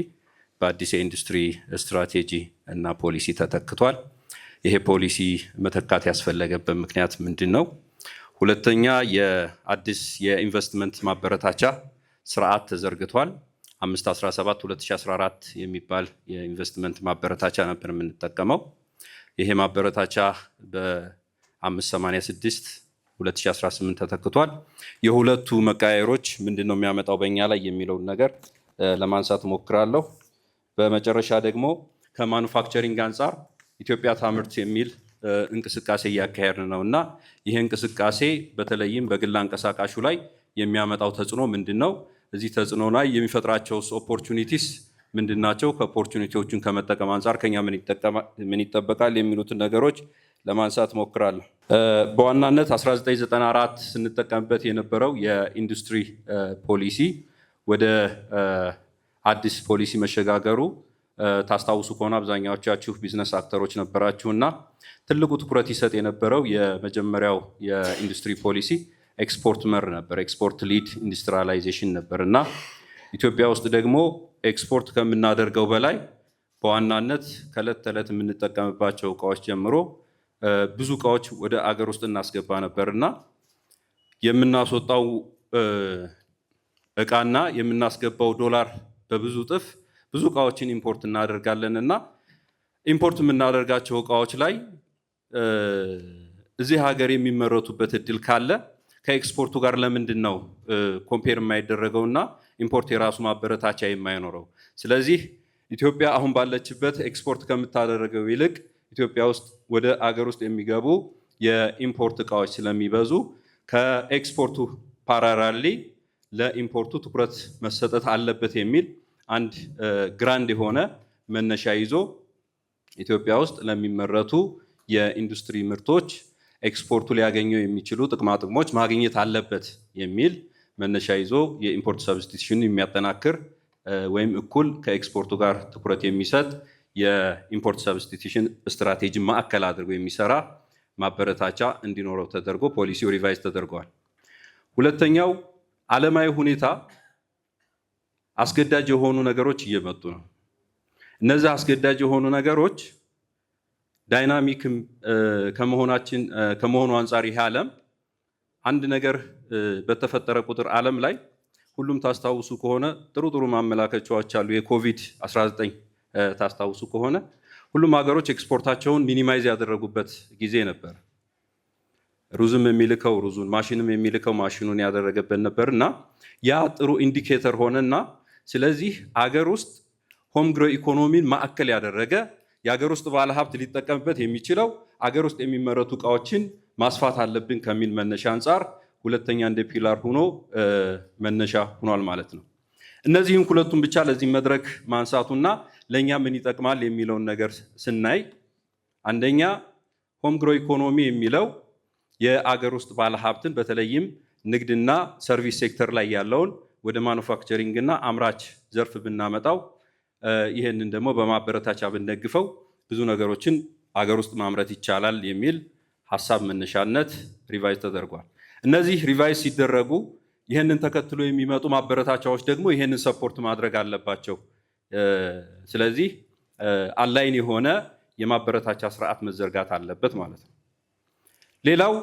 በአዲስ የኢንዱስትሪ ስትራቴጂ እና ፖሊሲ ተተክቷል። ይሄ ፖሊሲ መተካት ያስፈለገበት ምክንያት ምንድን ነው? ሁለተኛ የአዲስ የኢንቨስትመንት ማበረታቻ ስርዓት ተዘርግቷል። 5/17/2014 የሚባል የኢንቨስትመንት ማበረታቻ ነበር የምንጠቀመው። ይሄ ማበረታቻ በ586 2018 ተተክቷል። የሁለቱ መቃየሮች ምንድነው የሚያመጣው በእኛ ላይ የሚለውን ነገር ለማንሳት ሞክራለሁ። በመጨረሻ ደግሞ ከማኑፋክቸሪንግ አንጻር ኢትዮጵያ ታምርት የሚል እንቅስቃሴ እያካሄድን ነው እና ይህ እንቅስቃሴ በተለይም በግል አንቀሳቃሹ ላይ የሚያመጣው ተጽዕኖ ምንድን ነው? እዚህ ተጽዕኖ ላይ የሚፈጥራቸው ኦፖርቹኒቲስ ምንድን ናቸው? ከኦፖርቹኒቲዎቹን ከመጠቀም አንጻር ከኛ ምን ይጠበቃል የሚሉትን ነገሮች ለማንሳት ሞክራለሁ። በዋናነት 1994 ስንጠቀምበት የነበረው የኢንዱስትሪ ፖሊሲ ወደ አዲስ ፖሊሲ መሸጋገሩ ታስታውሱ ከሆነ አብዛኛዎቻችሁ ቢዝነስ አክተሮች ነበራችሁ እና ትልቁ ትኩረት ይሰጥ የነበረው የመጀመሪያው የኢንዱስትሪ ፖሊሲ ኤክስፖርት መር ነበር። ኤክስፖርት ሊድ ኢንዱስትሪያላይዜሽን ነበር እና ኢትዮጵያ ውስጥ ደግሞ ኤክስፖርት ከምናደርገው በላይ በዋናነት ከዕለት ተዕለት የምንጠቀምባቸው እቃዎች ጀምሮ ብዙ እቃዎች ወደ አገር ውስጥ እናስገባ ነበር እና የምናስወጣው እቃና የምናስገባው ዶላር በብዙ እጥፍ ብዙ እቃዎችን ኢምፖርት እናደርጋለንና ኢምፖርት የምናደርጋቸው እቃዎች ላይ እዚህ ሀገር የሚመረቱበት እድል ካለ ከኤክስፖርቱ ጋር ለምንድን ነው ኮምፔር የማይደረገውና ኢምፖርት የራሱ ማበረታቻ የማይኖረው? ስለዚህ ኢትዮጵያ አሁን ባለችበት ኤክስፖርት ከምታደርገው ይልቅ ኢትዮጵያ ውስጥ ወደ አገር ውስጥ የሚገቡ የኢምፖርት እቃዎች ስለሚበዙ ከኤክስፖርቱ ፓራራሊ ለኢምፖርቱ ትኩረት መሰጠት አለበት የሚል አንድ ግራንድ የሆነ መነሻ ይዞ ኢትዮጵያ ውስጥ ለሚመረቱ የኢንዱስትሪ ምርቶች ኤክስፖርቱ ሊያገኘው የሚችሉ ጥቅማ ጥቅሞች ማግኘት አለበት የሚል መነሻ ይዞ የኢምፖርት ሰብስቲቱሽን የሚያጠናክር ወይም እኩል ከኤክስፖርቱ ጋር ትኩረት የሚሰጥ የኢምፖርት ሰብስቲቱሽን ስትራቴጂ ማዕከል አድርጎ የሚሰራ ማበረታቻ እንዲኖረው ተደርጎ ፖሊሲው ሪቫይዝ ተደርጓል። ሁለተኛው ዓለማዊ ሁኔታ አስገዳጅ የሆኑ ነገሮች እየመጡ ነው። እነዚህ አስገዳጅ የሆኑ ነገሮች ዳይናሚክ ከመሆኑ አንጻር ይሄ ዓለም አንድ ነገር በተፈጠረ ቁጥር ዓለም ላይ ሁሉም ታስታውሱ ከሆነ ጥሩ ማመላከቻዎች አሉ። የኮቪድ-19 ታስታውሱ ከሆነ ሁሉም ሀገሮች ኤክስፖርታቸውን ሚኒማይዝ ያደረጉበት ጊዜ ነበር። ሩዝም የሚልከው ሩዙን፣ ማሽንም የሚልከው ማሽኑን ያደረገበት ነበርና ያ ጥሩ ኢንዲኬተር ሆነና ስለዚህ አገር ውስጥ ሆም ግሮ ኢኮኖሚን ማዕከል ያደረገ የአገር ውስጥ ባለሀብት ሊጠቀምበት የሚችለው አገር ውስጥ የሚመረቱ እቃዎችን ማስፋት አለብን ከሚል መነሻ አንጻር ሁለተኛ እንደ ፒላር ሆኖ መነሻ ሆኗል ማለት ነው። እነዚህን ሁለቱም ብቻ ለዚህ መድረክ ማንሳቱና ለኛ ምን ይጠቅማል የሚለውን ነገር ስናይ አንደኛ ሆም ግሮ ኢኮኖሚ የሚለው የአገር ውስጥ ባለሀብትን በተለይም ንግድና ሰርቪስ ሴክተር ላይ ያለውን ወደ ማኑፋክቸሪንግ እና አምራች ዘርፍ ብናመጣው ይሄንን ደግሞ በማበረታቻ ብንደግፈው ብዙ ነገሮችን አገር ውስጥ ማምረት ይቻላል የሚል ሐሳብ መነሻነት ሪቫይዝ ተደርጓል። እነዚህ ሪቫይዝ ሲደረጉ ይሄንን ተከትሎ የሚመጡ ማበረታቻዎች ደግሞ ይሄንን ሰፖርት ማድረግ አለባቸው። ስለዚህ አላይን የሆነ የማበረታቻ ስርዓት መዘርጋት አለበት ማለት ነው። ሌላው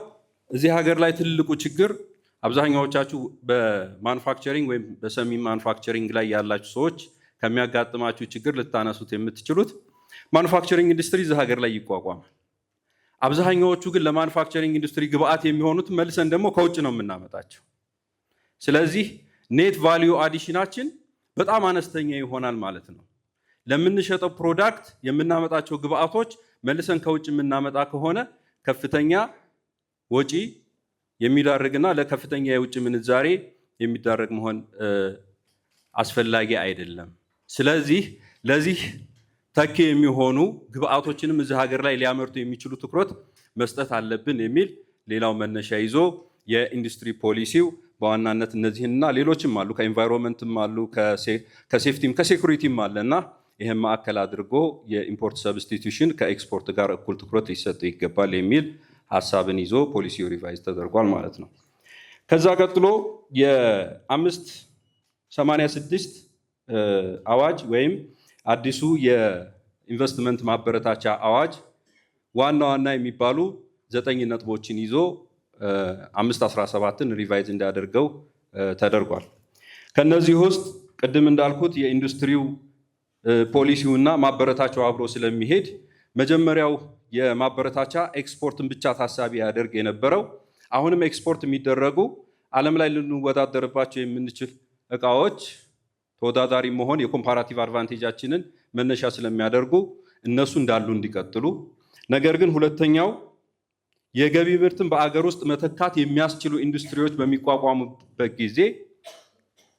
እዚህ ሀገር ላይ ትልቁ ችግር አብዛኛዎቻችሁ በማኑፋክቸሪንግ ወይም በሰሚ ማኑፋክቸሪንግ ላይ ያላችሁ ሰዎች ከሚያጋጥማችሁ ችግር ልታነሱት የምትችሉት ማኑፋክቸሪንግ ኢንዱስትሪ እዚህ ሀገር ላይ ይቋቋማል። አብዛኛዎቹ ግን ለማኑፋክቸሪንግ ኢንዱስትሪ ግብአት የሚሆኑት መልሰን ደግሞ ከውጭ ነው የምናመጣቸው። ስለዚህ ኔት ቫሊዩ አዲሽናችን በጣም አነስተኛ ይሆናል ማለት ነው። ለምንሸጠው ፕሮዳክት የምናመጣቸው ግብአቶች መልሰን ከውጭ የምናመጣ ከሆነ ከፍተኛ ወጪ የሚዳርግና ለከፍተኛ የውጭ ምንዛሬ የሚዳረግ መሆን አስፈላጊ አይደለም። ስለዚህ ለዚህ ተኪ የሚሆኑ ግብአቶችንም እዚህ ሀገር ላይ ሊያመርቱ የሚችሉ ትኩረት መስጠት አለብን የሚል ሌላው መነሻ ይዞ የኢንዱስትሪ ፖሊሲው በዋናነት እነዚህንና ሌሎችም አሉ፣ ከኢንቫይሮንመንትም አሉ፣ ከሴፍቲም ከሴኩሪቲም አለና ይህም ማዕከል አድርጎ የኢምፖርት ሰብስቲቱሽን ከኤክስፖርት ጋር እኩል ትኩረት ሊሰጠው ይገባል የሚል ሀሳብን ይዞ ፖሊሲው ሪቫይዝ ተደርጓል ማለት ነው። ከዛ ቀጥሎ የ586 አዋጅ ወይም አዲሱ የኢንቨስትመንት ማበረታቻ አዋጅ ዋና ዋና የሚባሉ 9 ነጥቦችን ይዞ 517ን ሪቫይዝ እንዲያደርገው ተደርጓል። ከነዚህ ውስጥ ቅድም እንዳልኩት የኢንዱስትሪው ፖሊሲውና ማበረታቻው አብሮ ስለሚሄድ መጀመሪያው የማበረታቻ ኤክስፖርትን ብቻ ታሳቢ ያደርግ የነበረው አሁንም ኤክስፖርት የሚደረጉ ዓለም ላይ ልንወዳደርባቸው የምንችል እቃዎች ተወዳዳሪ መሆን የኮምፓራቲቭ አድቫንቴጃችንን መነሻ ስለሚያደርጉ እነሱ እንዳሉ እንዲቀጥሉ፣ ነገር ግን ሁለተኛው የገቢ ምርትን በአገር ውስጥ መተካት የሚያስችሉ ኢንዱስትሪዎች በሚቋቋሙበት ጊዜ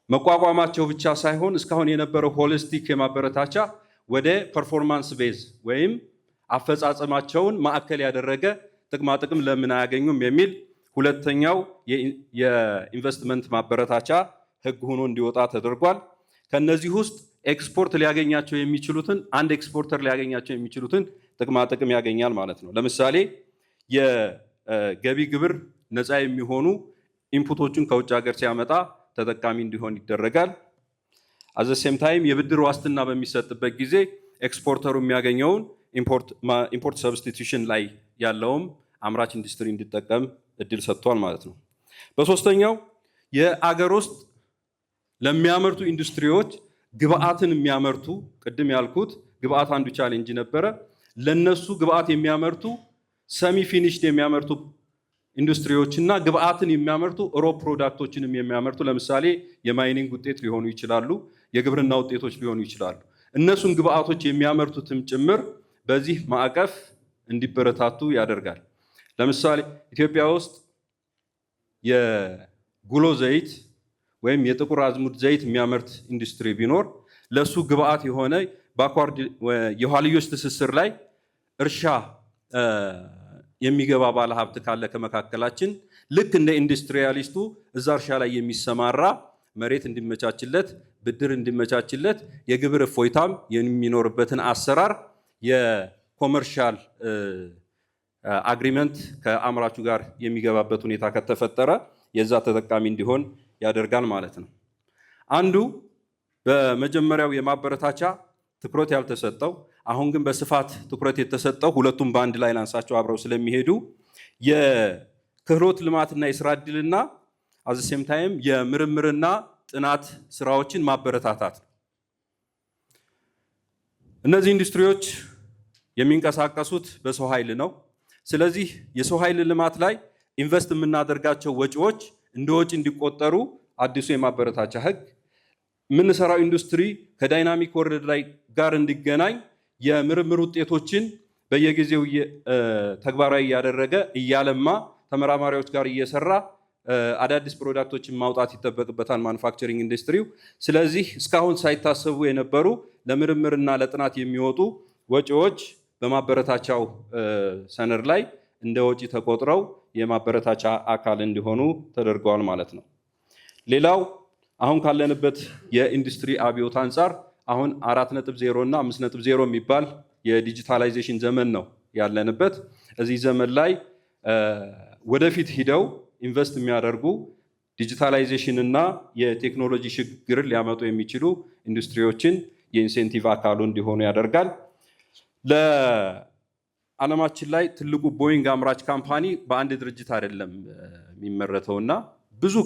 መቋቋማቸው ብቻ ሳይሆን እስካሁን የነበረው ሆሊስቲክ የማበረታቻ ወደ ፐርፎርማንስ ቤዝ ወይም አፈጻጸማቸውን ማዕከል ያደረገ ጥቅማ ጥቅም ለምን አያገኙም የሚል ሁለተኛው የኢንቨስትመንት ማበረታቻ ሕግ ሆኖ እንዲወጣ ተደርጓል። ከነዚህ ውስጥ ኤክስፖርት ሊያገኛቸው የሚችሉትን አንድ ኤክስፖርተር ሊያገኛቸው የሚችሉትን ጥቅማ ጥቅም ያገኛል ማለት ነው። ለምሳሌ የገቢ ግብር ነፃ የሚሆኑ ኢንፑቶችን ከውጭ ሀገር ሲያመጣ ተጠቃሚ እንዲሆን ይደረጋል። አዘ ሴም ታይም የብድር ዋስትና በሚሰጥበት ጊዜ ኤክስፖርተሩ የሚያገኘውን ኢምፖርት ሰብስቲቱሽን ላይ ያለውም አምራች ኢንዱስትሪ እንዲጠቀም እድል ሰጥቷል ማለት ነው። በሶስተኛው የአገር ውስጥ ለሚያመርቱ ኢንዱስትሪዎች ግብአትን የሚያመርቱ ቅድም ያልኩት ግብአት አንዱ ቻሌንጅ ነበረ። ለነሱ ግብአት የሚያመርቱ ሰሚ ፊኒሽድ የሚያመርቱ ኢንዱስትሪዎችና ግብአትን የሚያመርቱ ሮ ፕሮዳክቶችንም የሚያመርቱ ለምሳሌ የማይኒንግ ውጤት ሊሆኑ ይችላሉ፣ የግብርና ውጤቶች ሊሆኑ ይችላሉ። እነሱን ግብአቶች የሚያመርቱትም ጭምር በዚህ ማዕቀፍ እንዲበረታቱ ያደርጋል። ለምሳሌ ኢትዮጵያ ውስጥ የጉሎ ዘይት ወይም የጥቁር አዝሙድ ዘይት የሚያመርት ኢንዱስትሪ ቢኖር ለሱ ግብአት የሆነ በአኳርድ የኋልዮሽ ትስስር ላይ እርሻ የሚገባ ባለሀብት ካለ ከመካከላችን ልክ እንደ ኢንዱስትሪያሊስቱ እዛ እርሻ ላይ የሚሰማራ መሬት እንዲመቻችለት፣ ብድር እንዲመቻችለት፣ የግብር እፎይታም የሚኖርበትን አሰራር የኮመርሻል አግሪመንት ከአምራቹ ጋር የሚገባበት ሁኔታ ከተፈጠረ የዛ ተጠቃሚ እንዲሆን ያደርጋል ማለት ነው። አንዱ በመጀመሪያው የማበረታቻ ትኩረት ያልተሰጠው አሁን ግን በስፋት ትኩረት የተሰጠው ሁለቱም በአንድ ላይ ላንሳቸው አብረው ስለሚሄዱ የክህሎት ልማትና የስራ ዕድልና አዘሴም ታይም የምርምርና ጥናት ስራዎችን ማበረታታት ነው። እነዚህ ኢንዱስትሪዎች የሚንቀሳቀሱት በሰው ኃይል ነው። ስለዚህ የሰው ኃይል ልማት ላይ ኢንቨስት የምናደርጋቸው ወጪዎች እንደ ወጪ እንዲቆጠሩ አዲሱ የማበረታቻ ህግ የምንሰራው ኢንዱስትሪ ከዳይናሚክ ወርልድ ላይ ጋር እንዲገናኝ የምርምር ውጤቶችን በየጊዜው ተግባራዊ እያደረገ እያለማ ተመራማሪዎች ጋር እየሰራ አዳዲስ ፕሮዳክቶችን ማውጣት ይጠበቅበታል ማኑፋክቸሪንግ ኢንዱስትሪው። ስለዚህ እስካሁን ሳይታሰቡ የነበሩ ለምርምርና ለጥናት የሚወጡ ወጪዎች በማበረታቻው ሰነድ ላይ እንደ ወጪ ተቆጥረው የማበረታቻ አካል እንዲሆኑ ተደርገዋል ማለት ነው። ሌላው አሁን ካለንበት የኢንዱስትሪ አብዮት አንጻር አሁን 4.0 እና 5.0 የሚባል የዲጂታላይዜሽን ዘመን ነው ያለንበት። እዚህ ዘመን ላይ ወደፊት ሂደው ኢንቨስት የሚያደርጉ ዲጂታላይዜሽን እና የቴክኖሎጂ ሽግግርን ሊያመጡ የሚችሉ ኢንዱስትሪዎችን የኢንሴንቲቭ አካሉ እንዲሆኑ ያደርጋል። ለዓለማችን ላይ ትልቁ ቦይንግ አምራች ካምፓኒ በአንድ ድርጅት አይደለም የሚመረተውና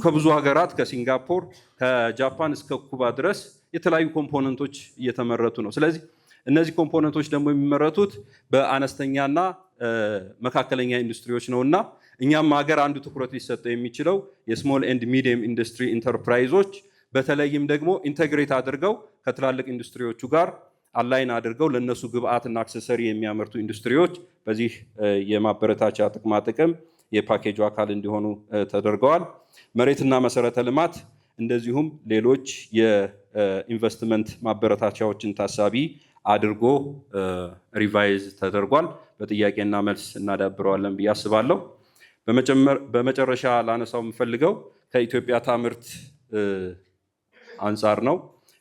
ከብዙ ሀገራት ከሲንጋፖር ከጃፓን እስከ ኩባ ድረስ የተለያዩ ኮምፖነንቶች እየተመረቱ ነው። ስለዚህ እነዚህ ኮምፖነንቶች ደግሞ የሚመረቱት በአነስተኛና መካከለኛ ኢንዱስትሪዎች ነውና እኛም ሀገር አንዱ ትኩረት ሊሰጠው የሚችለው የስሞል ኤንድ ሚዲየም ኢንዱስትሪ ኢንተርፕራይዞች በተለይም ደግሞ ኢንተግሬት አድርገው ከትላልቅ ኢንዱስትሪዎቹ ጋር አላይን አድርገው ለነሱ ግብአትና አክሰሰሪ የሚያመርቱ ኢንዱስትሪዎች በዚህ የማበረታቻ ጥቅማ ጥቅም የፓኬጁ አካል እንዲሆኑ ተደርገዋል። መሬትና መሰረተ ልማት እንደዚሁም ሌሎች የኢንቨስትመንት ማበረታቻዎችን ታሳቢ አድርጎ ሪቫይዝ ተደርጓል። በጥያቄና መልስ እናዳብረዋለን ብዬ አስባለሁ። በመጨረሻ ላነሳው የምፈልገው ከኢትዮጵያ ታምርት አንጻር ነው።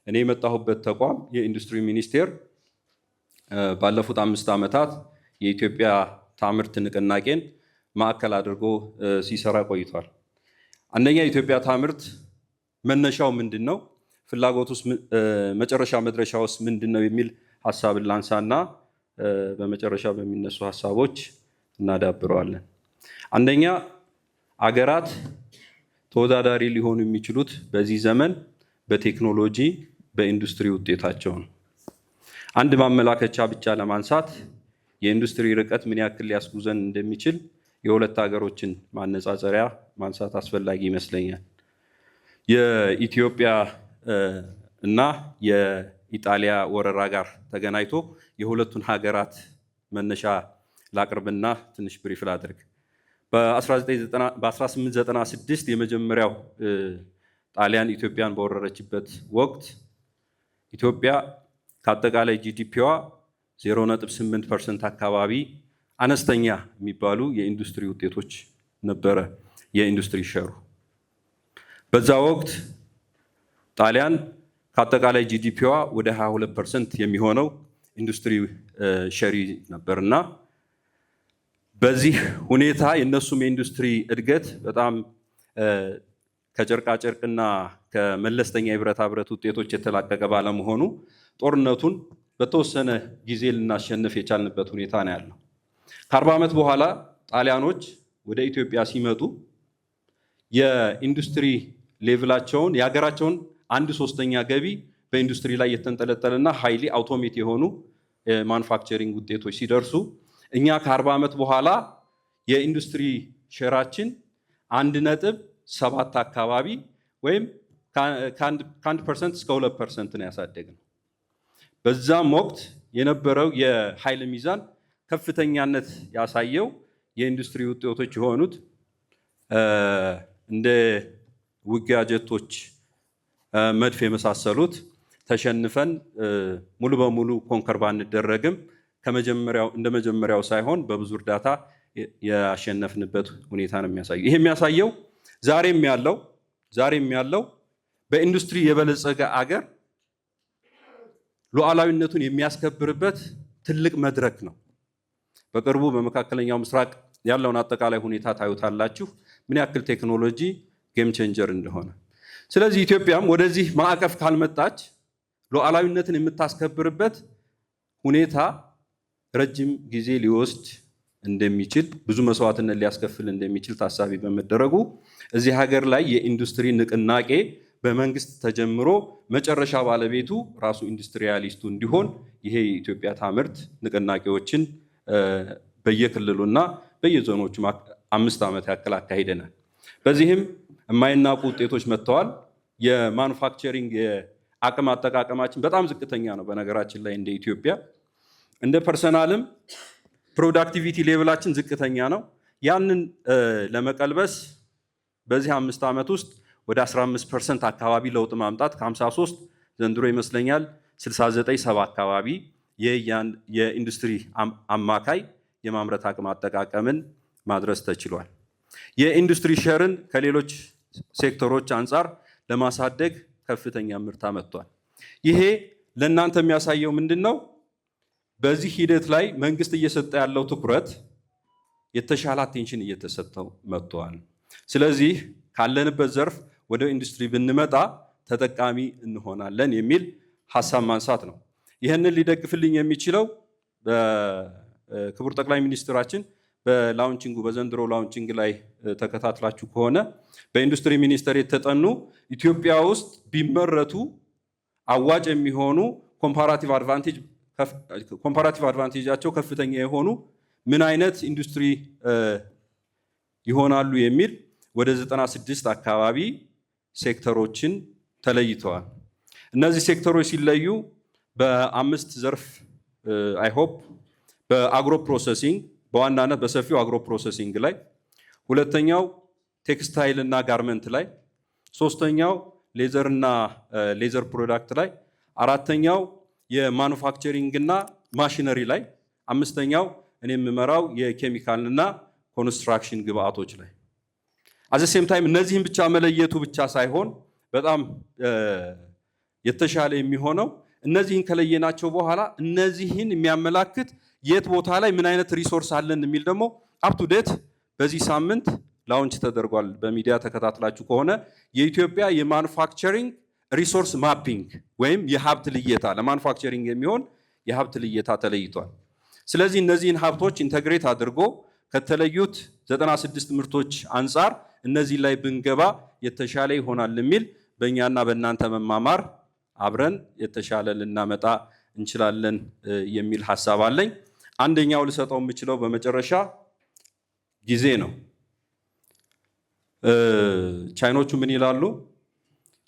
እኔ የመጣሁበት ተቋም የኢንዱስትሪ ሚኒስቴር ባለፉት 5 ዓመታት የኢትዮጵያ ታምርት ንቅናቄን ማዕከል አድርጎ ሲሰራ ቆይቷል። አንደኛ የኢትዮጵያ ታምርት መነሻው ምንድን ነው፣ ፍላጎቱስ መጨረሻ መድረሻውስ ምንድን ነው የሚል ሀሳብን ላንሳና በመጨረሻ በሚነሱ ሀሳቦች እናዳብረዋለን። አንደኛ አገራት ተወዳዳሪ ሊሆኑ የሚችሉት በዚህ ዘመን በቴክኖሎጂ በኢንዱስትሪ ውጤታቸው ነው። አንድ ማመላከቻ ብቻ ለማንሳት የኢንዱስትሪ ርቀት ምን ያክል ሊያስጉዘን እንደሚችል የሁለት ሀገሮችን ማነጻጸሪያ ማንሳት አስፈላጊ ይመስለኛል። የኢትዮጵያ እና የኢጣሊያ ወረራ ጋር ተገናኝቶ የሁለቱን ሀገራት መነሻ ላቅርብና ትንሽ ብሪፍ ላድርግ። በ1896 የመጀመሪያው ጣሊያን ኢትዮጵያን በወረረችበት ወቅት ኢትዮጵያ ከአጠቃላይ ጂዲፒዋ 0.8% አካባቢ አነስተኛ የሚባሉ የኢንዱስትሪ ውጤቶች ነበረ የኢንዱስትሪ ሸሩ። በዛ ወቅት ጣሊያን ከአጠቃላይ ጂዲፒዋ ወደ 22% የሚሆነው ኢንዱስትሪ ሸሪ ነበርና በዚህ ሁኔታ የእነሱም የኢንዱስትሪ እድገት በጣም ከጨርቃጨርቅና ከመለስተኛ የብረታ ብረት ውጤቶች የተላቀቀ ባለመሆኑ ጦርነቱን በተወሰነ ጊዜ ልናሸንፍ የቻልንበት ሁኔታ ነው ያለው። ከ40 ዓመት በኋላ ጣሊያኖች ወደ ኢትዮጵያ ሲመጡ የኢንዱስትሪ ሌቭላቸውን የሀገራቸውን 1/3 ገቢ በኢንዱስትሪ ላይ የተንጠለጠለና ሃይሊ አውቶሜት የሆኑ ማኑፋክቸሪንግ ውጤቶች ሲደርሱ እኛ ከ40 ዓመት በኋላ የኢንዱስትሪ ሼራችን 1.7 አካባቢ ወይም ከ1% እስከ 2% ነው ያሳደግነው። በዛም ወቅት የነበረው የኃይል ሚዛን ከፍተኛነት ያሳየው የኢንዱስትሪ ውጤቶች የሆኑት እንደ ውጊያ ጀቶች፣ መድፍ የመሳሰሉት ተሸንፈን ሙሉ በሙሉ ኮንከር ባንደረግም እንደ መጀመሪያው ሳይሆን በብዙ እርዳታ ያሸነፍንበት ሁኔታ ነው የሚያሳየው። ይሄ የሚያሳየው ዛሬም ያለው በኢንዱስትሪ የበለጸገ አገር ሉዓላዊነቱን የሚያስከብርበት ትልቅ መድረክ ነው። በቅርቡ በመካከለኛው ምስራቅ ያለውን አጠቃላይ ሁኔታ ታዩታላችሁ፣ ምን ያክል ቴክኖሎጂ ጌም ቼንጀር እንደሆነ። ስለዚህ ኢትዮጵያም ወደዚህ ማዕቀፍ ካልመጣች ሉዓላዊነትን የምታስከብርበት ሁኔታ ረጅም ጊዜ ሊወስድ እንደሚችል፣ ብዙ መስዋዕትነት ሊያስከፍል እንደሚችል ታሳቢ በመደረጉ እዚህ ሀገር ላይ የኢንዱስትሪ ንቅናቄ በመንግስት ተጀምሮ መጨረሻ ባለቤቱ ራሱ ኢንዱስትሪያሊስቱ እንዲሆን ይሄ የኢትዮጵያ ታምርት ንቅናቄዎችን በየክልሉና በየዞኖቹ 5 ዓመት ያክል አካሂደናል። በዚህም የማይናቁ ውጤቶች መጥተዋል። የማኑፋክቸሪንግ የአቅም አጠቃቀማችን በጣም ዝቅተኛ ነው። በነገራችን ላይ እንደ ኢትዮጵያ እንደ ፐርሰናልም ፕሮዳክቲቪቲ ሌቭላችን ዝቅተኛ ነው። ያንን ለመቀልበስ በዚህ 5 ዓመት ውስጥ ወደ 15% አካባቢ ለውጥ ማምጣት ከ53 ዘንድሮ ይመስለኛል 69-70 አካባቢ የኢንዱስትሪ አማካይ የማምረት አቅም አጠቃቀምን ማድረስ ተችሏል። የኢንዱስትሪ ሼርን ከሌሎች ሴክተሮች አንጻር ለማሳደግ ከፍተኛ ምርታ መጥቷል። ይሄ ለእናንተ የሚያሳየው ምንድን ነው? በዚህ ሂደት ላይ መንግስት እየሰጠ ያለው ትኩረት የተሻለ አቴንሽን እየተሰጠው መጥቷል። ስለዚህ ካለንበት ዘርፍ ወደ ኢንዱስትሪ ብንመጣ ተጠቃሚ እንሆናለን የሚል ሀሳብ ማንሳት ነው። ይህንን ሊደግፍልኝ የሚችለው በክቡር ጠቅላይ ሚኒስትራችን በዘንድሮ ላውንቺንግ ላይ ተከታትላችሁ ከሆነ በኢንዱስትሪ ሚኒስቴር የተጠኑ ኢትዮጵያ ውስጥ ቢመረቱ አዋጭ የሚሆኑ ኮምፓራቲቭ አድቫንቴጃቸው ከፍተኛ የሆኑ ምን አይነት ኢንዱስትሪ ይሆናሉ የሚል ወደ 96 አካባቢ ሴክተሮችን ተለይተዋል። እነዚህ ሴክተሮች ሲለዩ በ5 ዘርፍ አይሆፕ በአግሮ ፕሮሰሲንግ በዋናነት በሰፊው አግሮ ፕሮሰሲንግ ላይ፣ ሁለተኛው ቴክስታይል እና ጋርመንት ላይ፣ ሶስተኛው ሌዘር እና ሌዘር ፕሮዳክት ላይ፣ አራተኛው የማኑፋክቸሪንግ እና ማሽነሪ ላይ፣ አምስተኛው እኔ የምመራው የኬሚካል እና ኮንስትራክሽን ግብአቶች ላይ። አዘ ሴም ታይም እነዚህን ብቻ መለየቱ ብቻ ሳይሆን በጣም የተሻለ የሚሆነው እነዚህን ከለየናቸው በኋላ እነዚህን የሚያመላክት የት ቦታ ላይ ምን አይነት ሪሶርስ አለን የሚል ደግሞ አፕቱዴት በዚህ ሳምንት ላውንች ተደርጓል። በሚዲያ ተከታትላችሁ ከሆነ የኢትዮጵያ የማኑፋክቸሪንግ ሪሶርስ ማፒንግ ወይም የሀብት ልየታ ለማኑፋክቸሪንግ የሚሆን የሀብት ልየታ ተለይቷል። ስለዚህ እነዚህን ሀብቶች ኢንተግሬት አድርጎ ከተለዩት 96 ምርቶች አንጻር እነዚህ ላይ ብንገባ የተሻለ ይሆናል የሚል በእኛና በእናንተ መማማር አብረን የተሻለ ልናመጣ እንችላለን የሚል ሀሳብ አለኝ። አንደኛው ልሰጠው የምችለው በመጨረሻ ጊዜ ነው። ቻይኖቹ ምን ይላሉ?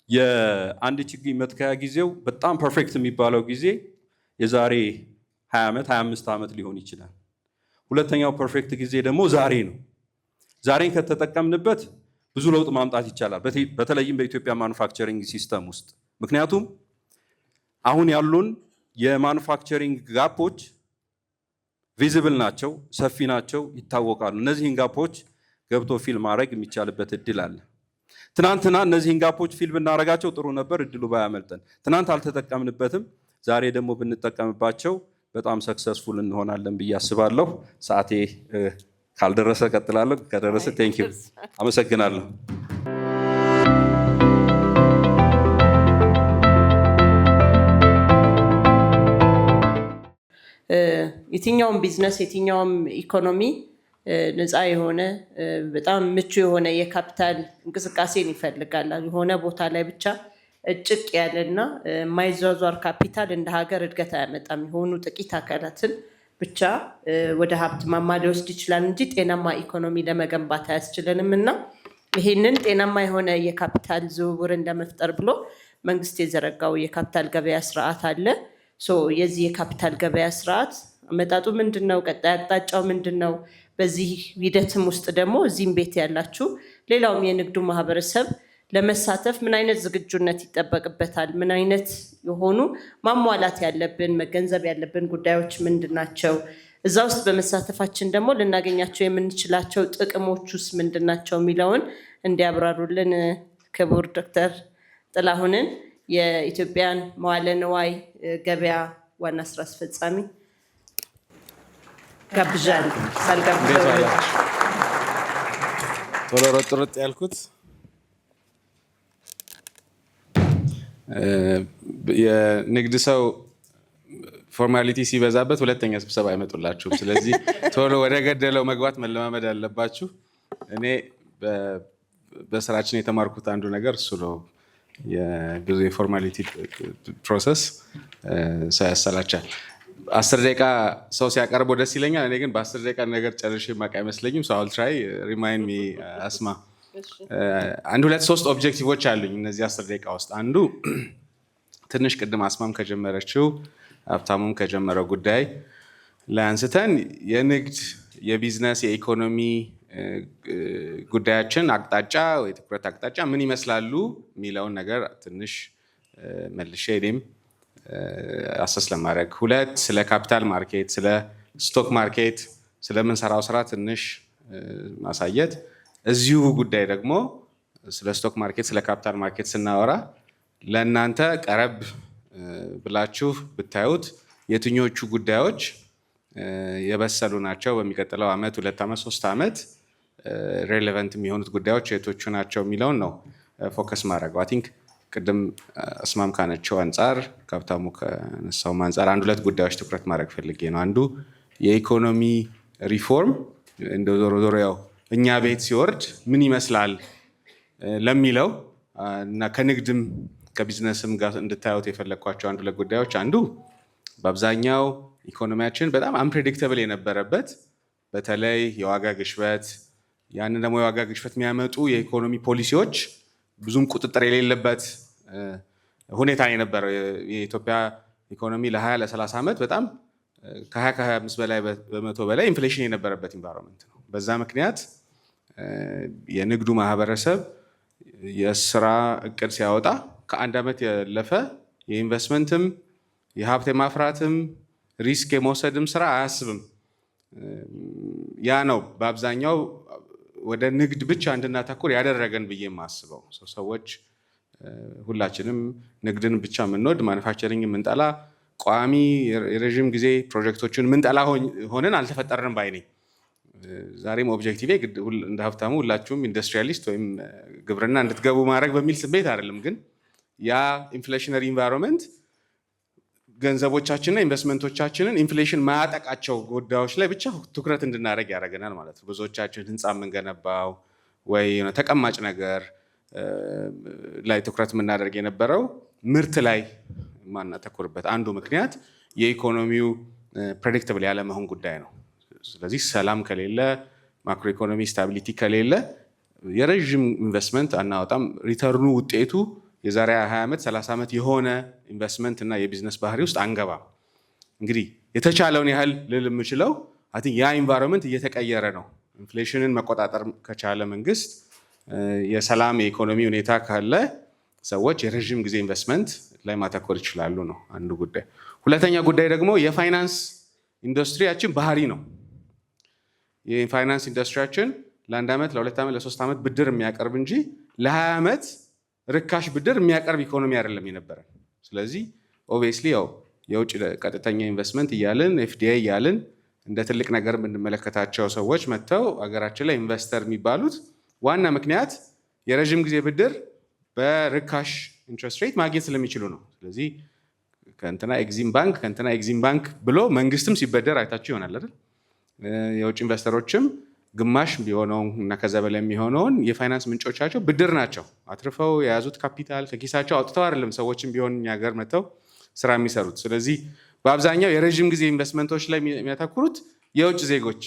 የአንድ ችግኝ መትከያ ጊዜው በጣም ፐርፌክት የሚባለው ጊዜ የዛሬ 20 ዓመት 25 ዓመት ሊሆን ይችላል። ሁለተኛው ፐርፌክት ጊዜ ደግሞ ዛሬ ነው። ዛሬን ከተጠቀምንበት ብዙ ለውጥ ማምጣት ይቻላል፣ በተለይም በኢትዮጵያ ማኑፋክቸሪንግ ሲስተም ውስጥ። ምክንያቱም አሁን ያሉን የማኑፋክቸሪንግ ጋፖች ቪዚብል ናቸው፣ ሰፊ ናቸው፣ ይታወቃሉ። እነዚህን ጋፖች ገብቶ ፊል ማድረግ የሚቻልበት እድል አለ። ትናንትና እነዚህን ጋፖች ፊል ብናደርጋቸው ጥሩ ነበር፣ እድሉ ባያመልጠን። ትናንት አልተጠቀምንበትም፣ ዛሬ ደግሞ ብንጠቀምባቸው በጣም ሰክሰስፉል እንሆናለን ብዬ አስባለሁ። ሰዓቴ ካልደረሰ ቀጥላለሁ፣ ከደረሰ ቴንኪው፣ አመሰግናለሁ። የትኛውም ቢዝነስ የትኛውም ኢኮኖሚ ነፃ የሆነ በጣም ምቹ የሆነ የካፒታል እንቅስቃሴን ይፈልጋል። የሆነ ቦታ ላይ ብቻ ጭቅ ያለና የማይዟዟር ካፒታል እንደ ሀገር እድገት አያመጣም። የሆኑ ጥቂት አካላትን ብቻ ወደ ሀብት ማማ ሊወስድ ይችላል እንጂ ጤናማ ኢኮኖሚ ለመገንባት አያስችለንም እና ይህንን ጤናማ የሆነ የካፒታል ዝውውርን ለመፍጠር ብሎ መንግስት የዘረጋው የካፒታል ገበያ ስርዓት አለ። የዚህ የካፒታል ገበያ ስርዓት አመጣጡ ምንድን ነው? ቀጣይ አቅጣጫው ምንድን ነው? በዚህ ሂደትም ውስጥ ደግሞ እዚህም ቤት ያላችሁ ሌላውም የንግዱ ማህበረሰብ ለመሳተፍ ምን አይነት ዝግጁነት ይጠበቅበታል? ምን አይነት የሆኑ ማሟላት ያለብን መገንዘብ ያለብን ጉዳዮች ምንድን ናቸው? እዛ ውስጥ በመሳተፋችን ደግሞ ልናገኛቸው የምንችላቸው ጥቅሞቹስ ምንድን ናቸው የሚለውን እንዲያብራሩልን ክቡር ዶክተር ጥላሁንን የኢትዮጵያን መዋለ ንዋይ ገበያ ዋና ስራ አስፈጻሚ ጋብዣለሁ። ቶሎ ሮጥ ያልኩት የንግድ ሰው ፎርማሊቲ ሲበዛበት ሁለተኛ ስብሰባ አይመጡላችሁም። ስለዚህ ቶሎ ወደ ገደለው መግባት መለማመድ አለባችሁ። እኔ በስራችን የተማርኩት አንዱ ነገር እሱ ነው። ብዙ የፎርማሊቲ ፕሮሰስ ሰው ያሰላቻል። 10 ደቂቃ ሰው ሲያቀርበው ደስ ይለኛል። እኔ ግን በ10 ደቂቃ ነገር ጨርሼ የማውቅ አይመስለኝም። ሰው ትራይ ሪማይንድ ሚ አስማ አንድ 2-3 ኦብጀክቲቮች አሉኝ እነዚህ 10 ደቂቃ ውስጥ። አንዱ ትንሽ ቅድም አስማም ከጀመረችው ሀብታሙም ከጀመረው ጉዳይ ላይ አንስተን የንግድ የቢዝነስ የኢኮኖሚ ጉዳያችን አቅጣጫ ወይ ትኩረት አቅጣጫ ምን ይመስላሉ የሚለውን ነገር ትንሽ መልሼ እኔም አሰስ ለማድረግ፣ 2 ስለ ካፒታል ማርኬት ስለ ስቶክ ማርኬት ስለምንሰራው ስራ ትንሽ ማሳየት፣ እዚሁ ጉዳይ ደግሞ ስለ ስቶክ ማርኬት ስለ ካፒታል ማርኬት ስናወራ ለእናንተ ቀረብ ብላችሁ ብታዩት የትኞቹ ጉዳዮች የበሰሉ ናቸው፣ በሚቀጥለው ዓመት 2 ዓመት 3 ዓመት ሬሌቨንት የሚሆኑት ጉዳዮች የቶቹ ናቸው የሚለውን ነው ፎከስ ማድረግ። አይ ቲንክ ቅድም አስማም ካነቸው አንጻር ከሀብታሙ ከነሳውም አንጻር 1-2 ጉዳዮች ትኩረት ማድረግ ፈልጌ ነው። አንዱ የኢኮኖሚ ሪፎርም እንደ ዞሮ ያው እኛ ቤት ሲወርድ ምን ይመስላል ለሚለው እና ከንግድም ከቢዝነስም ጋር እንድታዩት የፈለግኳቸው 1-2 ጉዳዮች፣ አንዱ በአብዛኛው ኢኮኖሚያችን በጣም አንፕሬዲክተብል የነበረበት በተለይ የዋጋ ግሽበት፣ ያንን ደግሞ የዋጋ ግሽበት የሚያመጡ የኢኮኖሚ ፖሊሲዎች ብዙም ቁጥጥር የሌለበት ሁኔታ የነበረው የኢትዮጵያ ኢኮኖሚ ለ20-30 ዓመት በጣም ከ20-25 በመቶ በላይ ኢንፍሌሽን የነበረበት ኢንቫይሮንመንት ነው። በዛ ምክንያት የንግዱ ማህበረሰብ የስራ እቅድ ሲያወጣ ከ1 ዓመት ያለፈ የኢንቨስትመንትም የሀብት የማፍራትም ሪስክ የመውሰድም ስራ አያስብም። ያ ነው በአብዛኛው ወደ ንግድ ብቻ እንድናተኩር ያደረገን ብዬ የማስበው። ሰዎች ሁላችንም ንግድን ብቻ የምንወድ ማኑፋክቸሪንግ የምንጠላ ቋሚ የረዥም ጊዜ ፕሮጀክቶችን ምንጠላ ሆነን አልተፈጠርንም ባይ ነኝ። ዛሬም ኦብጀክቲቭ እንደ ሀብታሙ ሁላችሁም ኢንዱስትሪያሊስት ወይም ግብርና እንድትገቡ ማድረግ በሚል ስሜት አይደለም። ግን ያ ኢንፍሌሽነሪ ኢንቫይሮንመንት ገንዘቦቻችንና ኢንቨስትመንቶቻችንን ኢንፍሌሽን ማያጠቃቸው ጉዳዮች ላይ ብቻ ትኩረት እንድናደርግ ያደርገናል ማለት ነው። ብዙዎቻችን ህንፃ የምንገነባው ወይ ተቀማጭ ነገር ላይ ትኩረት የምናደርግ የነበረው ምርት ላይ ማናተኩርበት አንዱ ምክንያት የኢኮኖሚው ፕሬዲክተብል ያለመሆን ጉዳይ ነው። ስለዚህ ሰላም ከሌለ፣ ማክሮ ኢኮኖሚ ስታቢሊቲ ከሌለ የረዥም ኢንቨስትመንት አናወጣም። ሪተርኑ ውጤቱ የዛሬ 20 ዓመት 30 ዓመት የሆነ ኢንቨስትመንት እና የቢዝነስ ባህሪ ውስጥ አንገባም። እንግዲህ የተቻለውን ያህል ልል የምችለው ያ ኢንቫይሮንመንት እየተቀየረ ነው። ኢንፍሌሽንን መቆጣጠር ከቻለ መንግስት፣ የሰላም የኢኮኖሚ ሁኔታ ካለ ሰዎች የረዥም ጊዜ ኢንቨስትመንት ላይ ማተኮር ይችላሉ ነው አንዱ ጉዳይ። ሁለተኛ ጉዳይ ደግሞ የፋይናንስ ኢንዱስትሪያችን ባህሪ ነው። የፋይናንስ ኢንዱስትሪያችን ለ1 ዓመት ለ2 ዓመት ለ3 ዓመት ብድር የሚያቀርብ እንጂ ለ20 ዓመት ርካሽ ብድር የሚያቀርብ ኢኮኖሚ አይደለም የነበረን። ስለዚህ ኦብቪየስሊ ያው የውጭ ቀጥተኛ ኢንቨስትመንት እያልን ኤፍዲአይ እያልን እንደ ትልቅ ነገር የምንመለከታቸው ሰዎች መጥተው ሀገራችን ላይ ኢንቨስተር የሚባሉት ዋና ምክንያት የረዥም ጊዜ ብድር በርካሽ ኢንትረስት ሬት ማግኘት ስለሚችሉ ነው። ስለዚህ ከእንትና ኤግዚም ባንክ ከእንትና ኤግዚም ባንክ ብሎ መንግስትም ሲበደር አይታችሁ ይሆናል አይደል? የውጭ ኢንቨስተሮችም ግማሽ ቢሆነው እና ከዛ በላይ የሚሆነውን የፋይናንስ ምንጮቻቸው ብድር ናቸው። አትርፈው የያዙት ካፒታል ከኪሳቸው አውጥተው አይደለም ሰዎችም ቢሆን እኛ ሀገር መጥተው ስራ የሚሰሩት። ስለዚህ በአብዛኛው የረዥም ጊዜ ኢንቨስትመንቶች ላይ የሚያተኩሩት የውጭ ዜጎች፣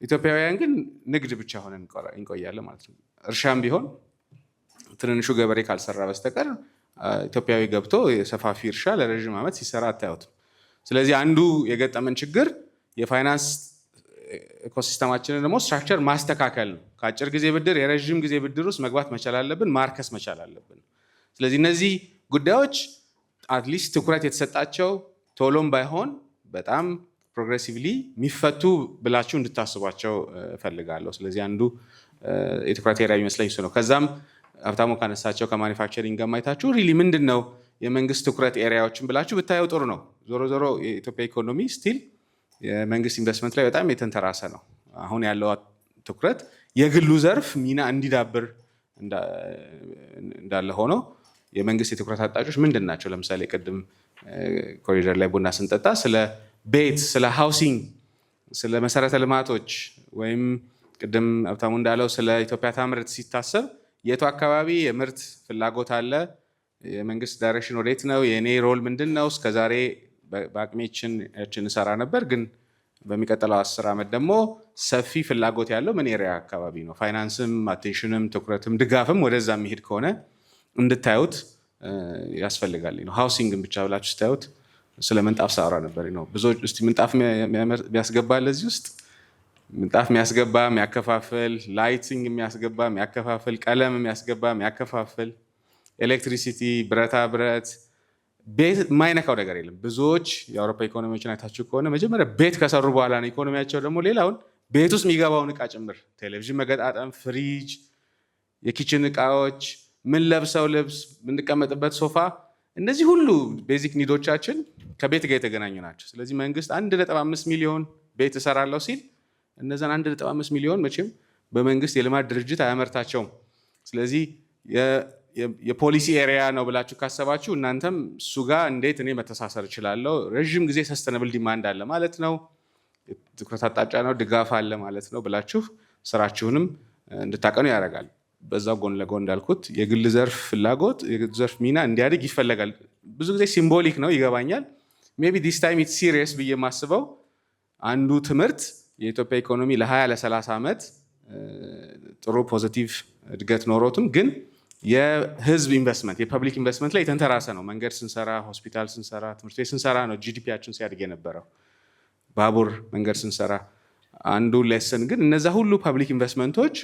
ኢትዮጵያውያን ግን ንግድ ብቻ ሆነን እንቆያለን ማለት ነው። እርሻም ቢሆን ትንንሹ ገበሬ ካልሰራ በስተቀር ኢትዮጵያዊ ገብቶ የሰፋፊ እርሻ ለረዥም ዓመት ሲሰራ አታዩትም። ስለዚህ አንዱ የገጠመን ችግር የፋይናንስ ኢኮሲስተማችንን ደግሞ ስትራክቸር ማስተካከል ነው። ከአጭር ጊዜ ብድር የረዥም ጊዜ ብድር ውስጥ መግባት መቻል አለብን፣ ማርከስ መቻል አለብን። ስለዚህ እነዚህ ጉዳዮች አትሊስት ትኩረት የተሰጣቸው ቶሎም ባይሆን በጣም ፕሮግሬሲቭሊ የሚፈቱ ብላችሁ እንድታስቧቸው እፈልጋለሁ። ስለዚህ አንዱ የትኩረት ኤሪያ ይመስለኝ እሱ ነው። ከዛም ሀብታሙ ካነሳቸው ከማኒፋክቸሪንግ ጋር ማየታችሁ ሪሊ ምንድን ነው የመንግስት ትኩረት ኤሪያዎችን ብላችሁ ብታየው ጥሩ ነው። ዞሮ ዞሮ የኢትዮጵያ ኢኮኖሚ ስቲል የመንግስት ኢንቨስትመንት ላይ በጣም የተንተራሰ ነው። አሁን ያለው ትኩረት የግሉ ዘርፍ ሚና እንዲዳብር እንዳለ ሆኖ የመንግስት የትኩረት አቅጣጫዎች ምንድን ናቸው? ለምሳሌ ቅድም ኮሪደር ላይ ቡና ስንጠጣ ስለ ቤት፣ ስለ ሃውሲንግ፣ ስለ መሰረተ ልማቶች ወይም ቅድም ሀብታሙ እንዳለው ስለ ኢትዮጵያ ታምርት ሲታሰብ የቱ አካባቢ የምርት ፍላጎት አለ፣ የመንግስት ዳይሬክሽን ወዴት ነው፣ የእኔ ሮል ምንድን ነው? እስከዛሬ በአቅሜችን እንሰራ ነበር፣ ግን በሚቀጥለው 10 ዓመት ደግሞ ሰፊ ፍላጎት ያለው ምን ኤሪያ አካባቢ ነው? ፋይናንስም አቴንሽንም ትኩረትም ድጋፍም ወደዛ የሚሄድ ከሆነ እንድታዩት ያስፈልጋል ነው። ሃውሲንግን ብቻ ብላችሁ ስታዩት ስለ ምንጣፍ ሳወራ ነበር ነው። ብዙዎች እስቲ ምንጣፍ የሚያስገባ ለዚህ ውስጥ ምንጣፍ የሚያስገባ የሚያከፋፍል፣ ላይቲንግ የሚያስገባ የሚያከፋፍል፣ ቀለም የሚያስገባ የሚያከፋፍል፣ ኤሌክትሪሲቲ፣ ብረታ ብረት፣ ቤት የማይነካው ነገር የለም። ብዙዎች የአውሮፓ ኢኮኖሚዎችን አይታችሁ ከሆነ መጀመሪያ ቤት ከሰሩ በኋላ ነው ኢኮኖሚያቸው ደግሞ ሌላውን ቤት ውስጥ የሚገባውን እቃ ጭምር ቴሌቪዥን መገጣጠም፣ ፍሪጅ፣ የኪችን እቃዎች፣ ምን ለብሰው ልብስ፣ የምንቀመጥበት ሶፋ፣ እነዚህ ሁሉ ቤዚክ ኒዶቻችን ከቤት ጋር የተገናኙ ናቸው። ስለዚህ መንግስት 1.5 ሚሊዮን ቤት እሰራለሁ ሲል እነዛን 1.5 ሚሊዮን መቼም በመንግስት የልማት ድርጅት አያመርታቸውም። ስለዚህ የፖሊሲ ኤሪያ ነው ብላችሁ ካሰባችሁ እናንተም እሱ ጋር እንዴት እኔ መተሳሰር እችላለሁ፣ ረዥም ጊዜ ሰስተነብል ዲማንድ አለ ማለት ነው፣ ትኩረት አቅጣጫ ነው፣ ድጋፍ አለ ማለት ነው ብላችሁ ስራችሁንም እንድታቀኑ ያደርጋል። በዛ ጎን ለጎን እንዳልኩት የግል ዘርፍ ፍላጎት፣ የግል ዘርፍ ሚና እንዲያድግ ይፈለጋል። ብዙ ጊዜ ሲምቦሊክ ነው ይገባኛል። ሜይ ቢ ዲስ ታይም ኢትስ ሲሪየስ ብዬ የማስበው አንዱ ትምህርት የኢትዮጵያ ኢኮኖሚ ለ20 ለ30 ዓመት ጥሩ ፖዚቲቭ እድገት ኖሮትም ግን የህዝብ ኢንቨስትመንት የፐብሊክ ኢንቨስትመንት ላይ የተንተራሰ ነው። መንገድ ስንሰራ፣ ሆስፒታል ስንሰራ፣ ትምህርት ቤት ስንሰራ ነው ጂዲፒያችን ሲያድግ የነበረው። ባቡር መንገድ ስንሰራ አንዱ ሌሰን ግን እነዛ ሁሉ ፐብሊክ ኢንቨስትመንቶች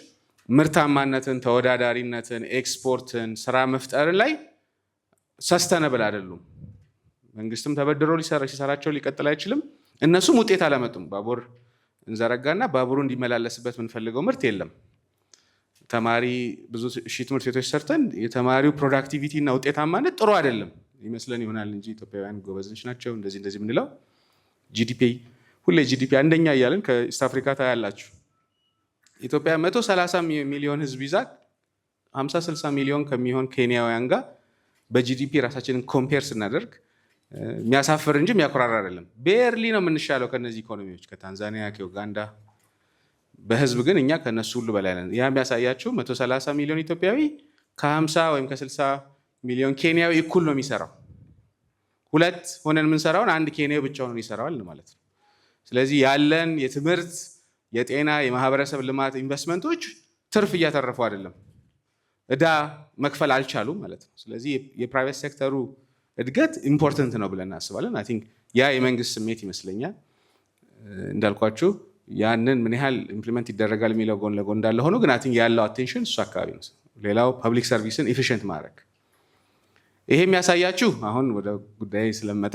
ምርታማነትን፣ ተወዳዳሪነትን፣ ኤክስፖርትን፣ ስራ መፍጠርን ላይ ሰስተነብል አይደሉም። መንግስትም ተበድሮ ሲሰራቸው ሊቀጥል አይችልም። እነሱም ውጤት አላመጡም። ባቡር እንዘረጋና ባቡሩ እንዲመላለስበት የምንፈልገው ምርት የለም። ተማሪ ብዙ ትምህርት ቤቶች ሰርተን የተማሪው ፕሮዳክቲቪቲ እና ውጤታማነት ጥሩ አይደለም ይመስለን ይሆናል እንጂ ኢትዮጵያውያን ጎበዞች ናቸው እንደዚህ የምንለው። ጂዲፒ ሁሌ ጂዲፒ አንደኛ እያለን ከኢስት አፍሪካ ታያላችሁ። ኢትዮጵያ 130 ሚሊዮን ህዝብ ይዛ 50-60 ሚሊዮን ከሚሆን ኬንያውያን ጋር በጂዲፒ ራሳችንን ኮምፔር ስናደርግ የሚያሳፍር እንጂ የሚያኮራራ አይደለም። ቤርሊ ነው የምንሻለው ከነዚህ ኢኮኖሚዎች፣ ከታንዛኒያ፣ ከዩጋንዳ። በህዝብ ግን እኛ ከነሱ ሁሉ በላይ ነን። ያ የሚያሳያችሁ 130 ሚሊዮን ኢትዮጵያዊ ከ50 ወይም ከ60 ሚሊዮን ኬንያዊ እኩል ነው የሚሰራው። ሁለት ሆነን የምንሰራውን አንድ ኬንያዊ ብቻውን ይሰራዋል ማለት ነው። ስለዚህ ያለን የትምህርት፣ የጤና፣ የማህበረሰብ ልማት ኢንቨስትመንቶች ትርፍ እያተረፉ አይደለም፣ እዳ መክፈል አልቻሉም ማለት ነው። ስለዚህ የፕራይቬት ሴክተሩ እድገት ኢምፖርተንት ነው ብለን እናስባለን። አይ ቲንክ ያ የመንግስት ስሜት ይመስለኛል። እንዳልኳችሁ ያንን ምን ያህል ኢምፕሊመንት ይደረጋል የሚለው ጎን ለጎን እንዳለ ሆኖ ግን አይ ቲንክ ያለው አቴንሽን እሱ አካባቢ ነው። ሌላው ፐብሊክ ሰርቪስን ኤፊሽንት ማድረግ። ይሄ የሚያሳያችሁ አሁን ወደ ጉዳይ ስለመጣ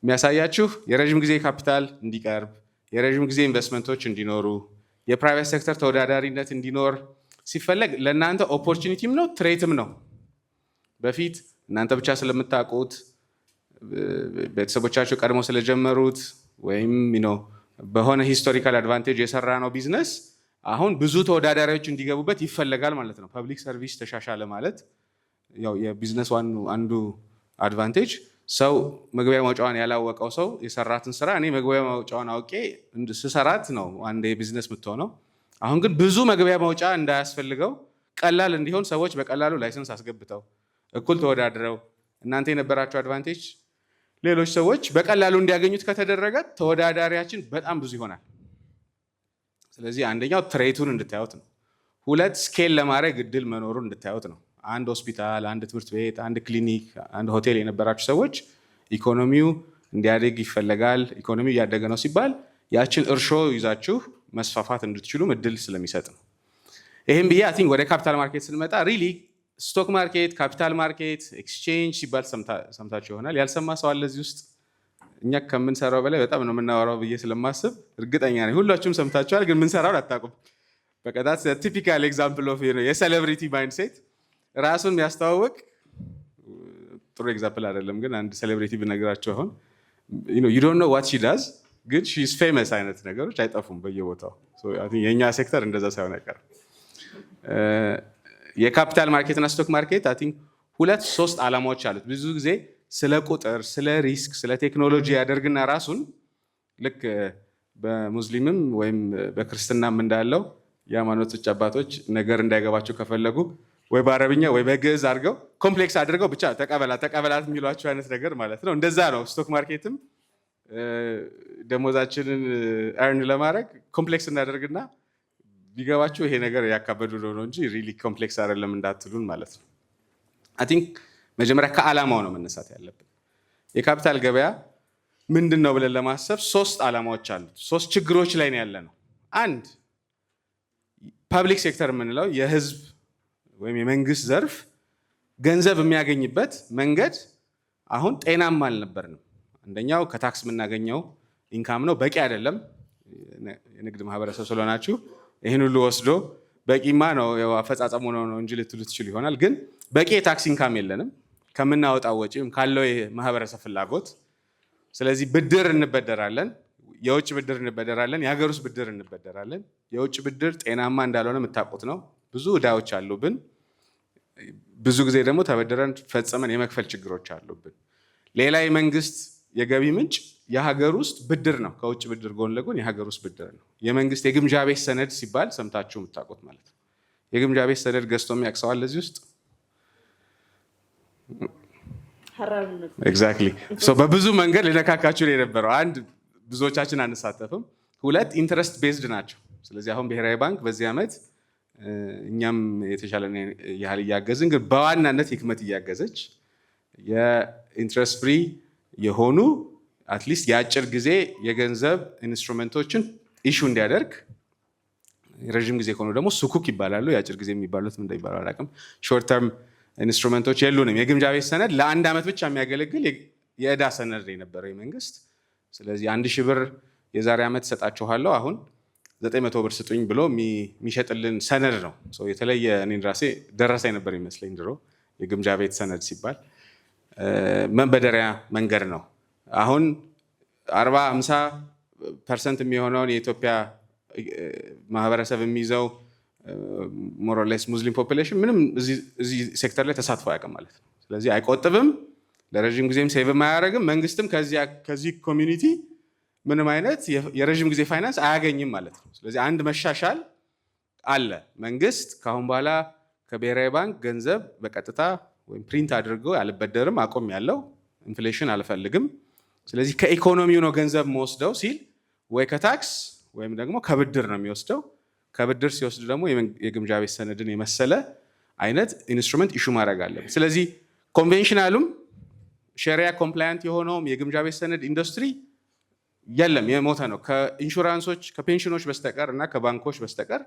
የሚያሳያችሁ የረዥም ጊዜ ካፒታል እንዲቀርብ፣ የረዥም ጊዜ ኢንቨስትመንቶች እንዲኖሩ፣ የፕራይቬት ሴክተር ተወዳዳሪነት እንዲኖር ሲፈለግ ለእናንተ ኦፖርቹኒቲም ነው ትሬትም ነው። በፊት እናንተ ብቻ ስለምታውቁት ቤተሰቦቻቸው ቀድሞ ስለጀመሩት ወይም በሆነ ሂስቶሪካል አድቫንቴጅ የሰራ ነው ቢዝነስ አሁን ብዙ ተወዳዳሪዎች እንዲገቡበት ይፈለጋል ማለት ነው። ፐብሊክ ሰርቪስ ተሻሻለ ማለት ያው የቢዝነስ አንዱ አድቫንቴጅ ሰው መግቢያ መውጫዋን ያላወቀው ሰው የሰራትን ስራ እኔ መግቢያ መውጫዋን አውቄ ስሰራት ነው አንድ የቢዝነስ የምትሆነው። አሁን ግን ብዙ መግቢያ መውጫ እንዳያስፈልገው ቀላል እንዲሆን ሰዎች በቀላሉ ላይሰንስ አስገብተው እኩል ተወዳድረው እናንተ የነበራቸው አድቫንቴጅ ሌሎች ሰዎች በቀላሉ እንዲያገኙት ከተደረገ ተወዳዳሪያችን በጣም ብዙ ይሆናል። ስለዚህ አንደኛው ትሬቱን እንድታዩት ነው። ሁለት ስኬል ለማድረግ እድል መኖሩን እንድታዩት ነው። አንድ ሆስፒታል፣ አንድ ትምህርት ቤት፣ አንድ ክሊኒክ፣ አንድ ሆቴል የነበራችሁ ሰዎች ኢኮኖሚው እንዲያድግ ይፈለጋል። ኢኮኖሚው እያደገ ነው ሲባል ያችን እርሾ ይዛችሁ መስፋፋት እንድትችሉም እድል ስለሚሰጥ ነው። ይህም ብዬ አይ ቲንክ ወደ ካፒታል ማርኬት ስንመጣ ሪሊ ስቶክ ማርኬት፣ ካፒታል ማርኬት፣ ኤክስቼንጅ ሲባል ሰምታችሁ ይሆናል። ያልሰማ ሰው አለ እዚህ ውስጥ? እኛ ከምንሰራው በላይ በጣም ነው የምናወራው ብዬ ስለማስብ እርግጠኛ ነኝ ሁላችሁም ሰምታችኋል፣ ግን ምንሰራውን አታውቁም። በቀጣት ቲፒካል ኤግዛምፕል ኦፍ የሴሌብሪቲ ማይንድሴት ራሱን የሚያስተዋውቅ ጥሩ ኤግዛምፕል አይደለም፣ ግን አንድ ሴሌብሪቲ ብነግራቸው አሁን you don't know what she does ግን she is famous አይነት ነገሮች አይጠፉም በየቦታው። የእኛ ሴክተር እንደዛ ሳይሆን አይቀርም። የካፒታል ማርኬት እና ስቶክ ማርኬት አይ ቲንክ 2-3 ዓላማዎች አሉት። ብዙ ጊዜ ስለ ቁጥር፣ ስለ ሪስክ፣ ስለ ቴክኖሎጂ ያደርግና ራሱን ልክ በሙስሊምም ወይም በክርስትናም እንዳለው የሃይማኖቶች አባቶች ነገር እንዳይገባቸው ከፈለጉ ወይ በአረብኛ ወይ በግዕዝ አድርገው ኮምፕሌክስ አድርገው ብቻ ተቀበላት የሚሏቸው አይነት ነገር ማለት ነው። እንደዛ ነው ስቶክ ማርኬትም ደሞዛችንን እርን ለማድረግ ኮምፕሌክስ እናደርግና ቢገባችሁ ይሄ ነገር ያካበዱ ነው እንጂ ሪሊ ኮምፕሌክስ አይደለም እንዳትሉን ማለት ነው። አይ ቲንክ መጀመሪያ ከዓላማው ነው መነሳት ያለብን። የካፒታል ገበያ ምንድን ነው ብለን ለማሰብ 3 ዓላማዎች አሉት። 3 ችግሮች ላይ ነው ያለ ነው። አንድ ፐብሊክ ሴክተር የምንለው የህዝብ ወይም የመንግስት ዘርፍ ገንዘብ የሚያገኝበት መንገድ አሁን ጤናማ አልነበርንም። አንደኛው ከታክስ የምናገኘው ኢንካም ነው፣ በቂ አይደለም። የንግድ ማህበረሰብ ስለሆናችሁ ይህን ሁሉ ወስዶ በቂማ ነው አፈጻጸሙ ነው እንጂ ልትሉ ትችሉ ይሆናል። ግን በቂ የታክስ ኢንካም የለንም ከምናወጣው ወጪም ካለው የማህበረሰብ ፍላጎት። ስለዚህ ብድር እንበደራለን፣ የውጭ ብድር እንበደራለን፣ የሀገር ውስጥ ብድር እንበደራለን። የውጭ ብድር ጤናማ እንዳልሆነ የምታውቁት ነው። ብዙ ዕዳዎች አሉብን። ብዙ ጊዜ ደግሞ ተበድረን ፈጽመን የመክፈል ችግሮች አሉብን። ሌላ የመንግስት የገቢ ምንጭ የሀገር ውስጥ ብድር ነው። ከውጭ ብድር ጎን ለጎን የሀገር ውስጥ ብድር ነው። የመንግስት የግምጃ ቤት ሰነድ ሲባል ሰምታችሁ የምታውቁት ማለት ነው። የግምጃ ቤት ሰነድ ገዝቶ የሚያቅሰዋል እዚህ ውስጥ ኤግዛክትሊ። በብዙ መንገድ ሊነካካችሁ የነበረው አንድ ብዙዎቻችን አንሳተፍም። 2 ኢንትረስት ቤዝድ ናቸው። ስለዚህ አሁን ብሔራዊ ባንክ በዚህ ዓመት እኛም የተሻለ ያህል እያገዝን፣ ግን በዋናነት ህክመት እያገዘች የኢንትረስት ፍሪ የሆኑ አትሊስት የአጭር ጊዜ የገንዘብ ኢንስትሩመንቶችን ኢሹ እንዲያደርግ፣ የረዥም ጊዜ ከሆኑ ደግሞ ሱኩክ ይባላሉ። የአጭር ጊዜ የሚባሉት ምን እንደሚባሉ አላውቅም። ሾርት ተርም ኢንስትሩመንቶች የሉንም። የግምጃ ቤት ሰነድ ለ1 ዓመት ብቻ የሚያገለግል የዕዳ ሰነድ የነበረው የመንግስት። ስለዚህ 1000 ብር የዛሬ ዓመት እሰጣችኋለሁ አሁን 900 ብር ስጡኝ ብሎ የሚሸጥልን ሰነድ ነው። የተለየ እኔን ራሴ ደረሰኝ ነበር ይመስለኝ ድሮ የግምጃ ቤት ሰነድ ሲባል መበደሪያ መንገድ ነው። አሁን 40-50% የሚሆነውን የኢትዮጵያ ማህበረሰብ የሚይዘው ሞሮሌስ ሙስሊም ፖፑሌሽን ምንም እዚህ ሴክተር ላይ ተሳትፎ አያውቅም ማለት ነው። ስለዚህ አይቆጥብም፣ ለረዥም ጊዜም ሴቭም አያደርግም። መንግስትም ከዚህ ኮሚኒቲ ምንም አይነት የረዥም ጊዜ ፋይናንስ አያገኝም ማለት ነው። ስለዚህ አንድ መሻሻል አለ። መንግስት ከአሁን በኋላ ከብሔራዊ ባንክ ገንዘብ በቀጥታ ወይም ፕሪንት አድርገው አልበደርም፣ አቆም ያለው ኢንፍሌሽን አልፈልግም፣ ስለዚህ ከኢኮኖሚው ነው ገንዘብ መወስደው ሲል ወይ ከታክስ ወይም ደግሞ ከብድር ነው የሚወስደው። ከብድር ሲወስድ ደግሞ የግምጃ ቤት ሰነድን የመሰለ አይነት ኢንስትሩመንት ኢሹ ማድረግ አለበት። ስለዚህ ኮንቬንሽናሉም ሸሪያ ኮምፕላያንት የሆነውም የግምጃ ቤት ሰነድ ኢንዱስትሪ የለም፣ የሞተ ነው። ከኢንሹራንሶች ከፔንሽኖች በስተቀር እና ከባንኮች በስተቀር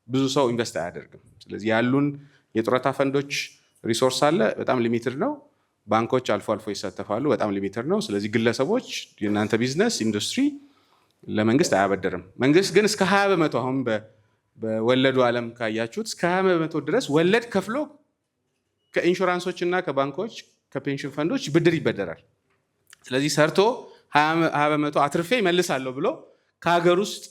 ብዙ ሰው ኢንቨስት አያደርግም። ስለዚህ ያሉን የጡረታ ፈንዶች ሪሶርስ አለ፣ በጣም ሊሚትድ ነው። ባንኮች አልፎ አልፎ ይሳተፋሉ፣ በጣም ሊሚትድ ነው። ስለዚህ ግለሰቦች፣ የእናንተ ቢዝነስ ኢንዱስትሪ ለመንግስት አያበደርም። መንግስት ግን እስከ 20% አሁን በወለዱ ዓለም ካያችሁት እስከ 20% ድረስ ወለድ ከፍሎ ከኢንሹራንሶች እና ከባንኮች ከፔንሽን ፈንዶች ብድር ይበደራል። ስለዚህ ሰርቶ 20% አትርፌ ይመልሳለሁ ብሎ ከሀገር ውስጥ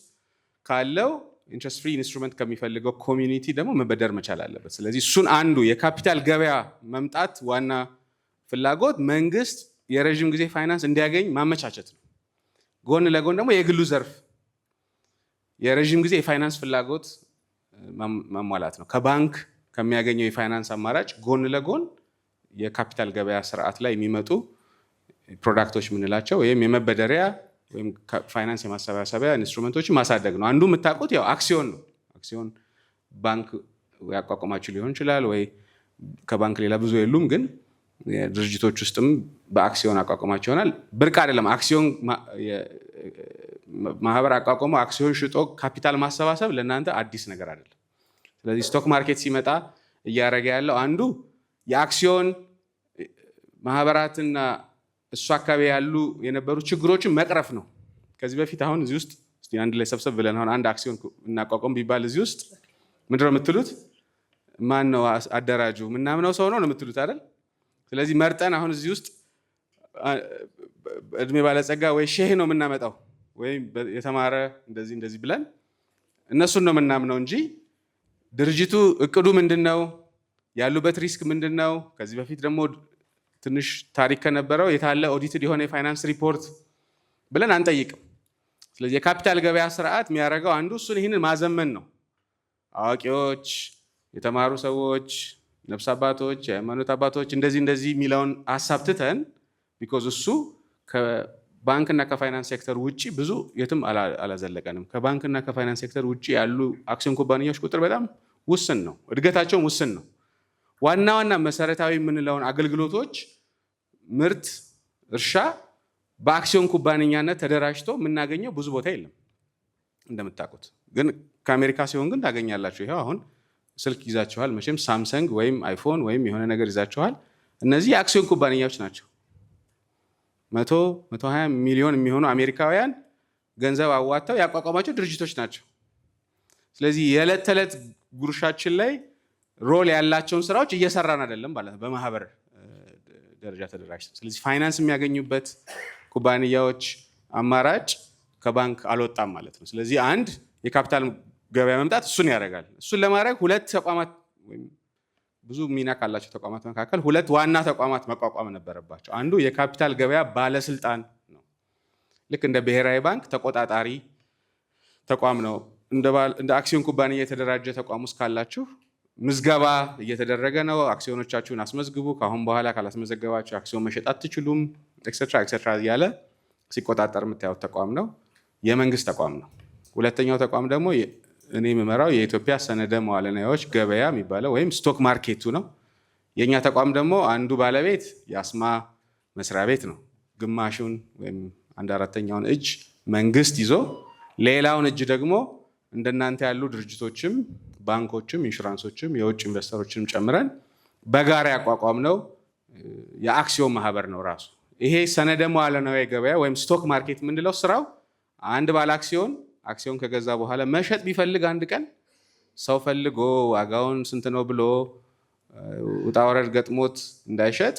ካለው ኢንትረስት ፍሪ ኢንስትሩመንት ከሚፈልገው ኮሚኒቲ ደግሞ መበደር መቻል አለበት። ስለዚህ እሱን አንዱ የካፒታል ገበያ መምጣት ዋና ፍላጎት መንግስት የረዥም ጊዜ ፋይናንስ እንዲያገኝ ማመቻቸት ነው። ጎን ለጎን ደግሞ የግሉ ዘርፍ የረዥም ጊዜ የፋይናንስ ፍላጎት ማሟላት ነው። ከባንክ ከሚያገኘው የፋይናንስ አማራጭ ጎን ለጎን የካፒታል ገበያ ስርዓት ላይ የሚመጡ ፕሮዳክቶች የምንላቸው ወይም የመበደሪያ ወይም ፋይናንስ የማሰባሰቢያ ኢንስትሩመንቶችን ማሳደግ ነው። አንዱ የምታውቁት ያው አክሲዮን ነው። አክሲዮን ባንክ ያቋቋማችሁ ሊሆን ይችላል ወይ ከባንክ ሌላ ብዙ የሉም፣ ግን ድርጅቶች ውስጥም በአክሲዮን አቋቋማቸው ይሆናል። ብርቅ አይደለም። አክሲዮን ማህበር አቋቋመ አክሲዮን ሽጦ ካፒታል ማሰባሰብ ለእናንተ አዲስ ነገር አይደለም። ስለዚህ ስቶክ ማርኬት ሲመጣ እያደረገ ያለው አንዱ የአክሲዮን ማህበራትና እሱ አካባቢ ያሉ የነበሩ ችግሮችን መቅረፍ ነው። ከዚህ በፊት አሁን እዚህ ውስጥ እስቲ አንድ ላይ ሰብሰብ ብለን አሁን አንድ አክሲዮን እናቋቋም ቢባል እዚህ ውስጥ ምንድነው የምትሉት? ማን ነው አደራጁ? ምናምነው ሰው ነው የምትሉት አይደል? ስለዚህ መርጠን አሁን እዚህ ውስጥ እድሜ ባለጸጋ ወይ ሼህ ነው የምናመጣው ወይም የተማረ እንደዚህ ብለን እነሱን ነው የምናምነው እንጂ ድርጅቱ እቅዱ ምንድነው? ያሉበት ሪስክ ምንድነው? ከዚህ በፊት ደግሞ ትንሽ ታሪክ ከነበረው የታለ ኦዲትድ የሆነ የፋይናንስ ሪፖርት ብለን አንጠይቅም። ስለዚህ የካፒታል ገበያ ስርዓት የሚያደርገው አንዱ እሱን ይህንን ማዘመን ነው። አዋቂዎች፣ የተማሩ ሰዎች፣ ነፍስ አባቶች፣ የሃይማኖት አባቶች እንደዚህ የሚለውን ሀሳብ ትተን ቢኮዝ እሱ ከባንክና ከፋይናንስ ሴክተር ውጭ ብዙ የትም አላዘለቀንም። ከባንክና ከፋይናንስ ሴክተር ውጭ ያሉ አክሲዮን ኩባንያዎች ቁጥር በጣም ውስን ነው፣ እድገታቸውም ውስን ነው። ዋና መሰረታዊ የምንለውን አገልግሎቶች፣ ምርት፣ እርሻ በአክሲዮን ኩባንያነት ተደራጅቶ የምናገኘው ብዙ ቦታ የለም እንደምታውቁት። ግን ከአሜሪካ ሲሆን ግን ታገኛላችሁ። ይኸው አሁን ስልክ ይዛችኋል መቼም ሳምሰንግ ወይም አይፎን ወይም የሆነ ነገር ይዛችኋል። እነዚህ የአክሲዮን ኩባንያዎች ናቸው። 120 ሚሊዮን የሚሆኑ አሜሪካውያን ገንዘብ አዋጥተው ያቋቋማቸው ድርጅቶች ናቸው። ስለዚህ የዕለት ተዕለት ጉርሻችን ላይ ሮል ያላቸውን ስራዎች እየሰራን አይደለም ማለት ነው በማህበር ደረጃ ተደራጅተው። ስለዚህ ፋይናንስ የሚያገኙበት ኩባንያዎች አማራጭ ከባንክ አልወጣም ማለት ነው። ስለዚህ አንድ የካፒታል ገበያ መምጣት እሱን ያደርጋል። እሱን ለማድረግ ሁለት ተቋማት ወይም ብዙ ሚና ካላቸው ተቋማት መካከል ሁለት ዋና ተቋማት መቋቋም ነበረባቸው። አንዱ የካፒታል ገበያ ባለስልጣን ነው። ልክ እንደ ብሔራዊ ባንክ ተቆጣጣሪ ተቋም ነው። እንደ አክሲዮን ኩባንያ የተደራጀ ተቋም ውስጥ ካላችሁ ምዝገባ እየተደረገ ነው። አክሲዮኖቻችሁን አስመዝግቡ፣ ከአሁን በኋላ ካላስመዘገባችሁ አክሲዮን መሸጥ አትችሉም፣ ኤክሴትራ እያለ ሲቆጣጠር የምታዩት ተቋም ነው። የመንግስት ተቋም ነው። ሁለተኛው ተቋም ደግሞ እኔ የምመራው የኢትዮጵያ ሰነደ መዋዕለ ንዋዮች ገበያ የሚባለው ወይም ስቶክ ማርኬቱ ነው። የእኛ ተቋም ደግሞ አንዱ ባለቤት የአስማ መስሪያ ቤት ነው። ግማሹን ወይም 1/4ኛውን እጅ መንግስት ይዞ ሌላውን እጅ ደግሞ እንደናንተ ያሉ ድርጅቶችም ባንኮችም ኢንሹራንሶችም የውጭ ኢንቨስተሮችንም ጨምረን በጋራ ያቋቋም ነው የአክሲዮን ማህበር ነው ራሱ። ይሄ ሰነደ መዋዕለ ንዋይ ገበያ ወይም ስቶክ ማርኬት የምንለው ስራው አንድ ባለ አክሲዮን ከገዛ በኋላ መሸጥ ቢፈልግ አንድ ቀን ሰው ፈልጎ ዋጋውን ስንት ነው ብሎ ውጣ ወረድ ገጥሞት እንዳይሸጥ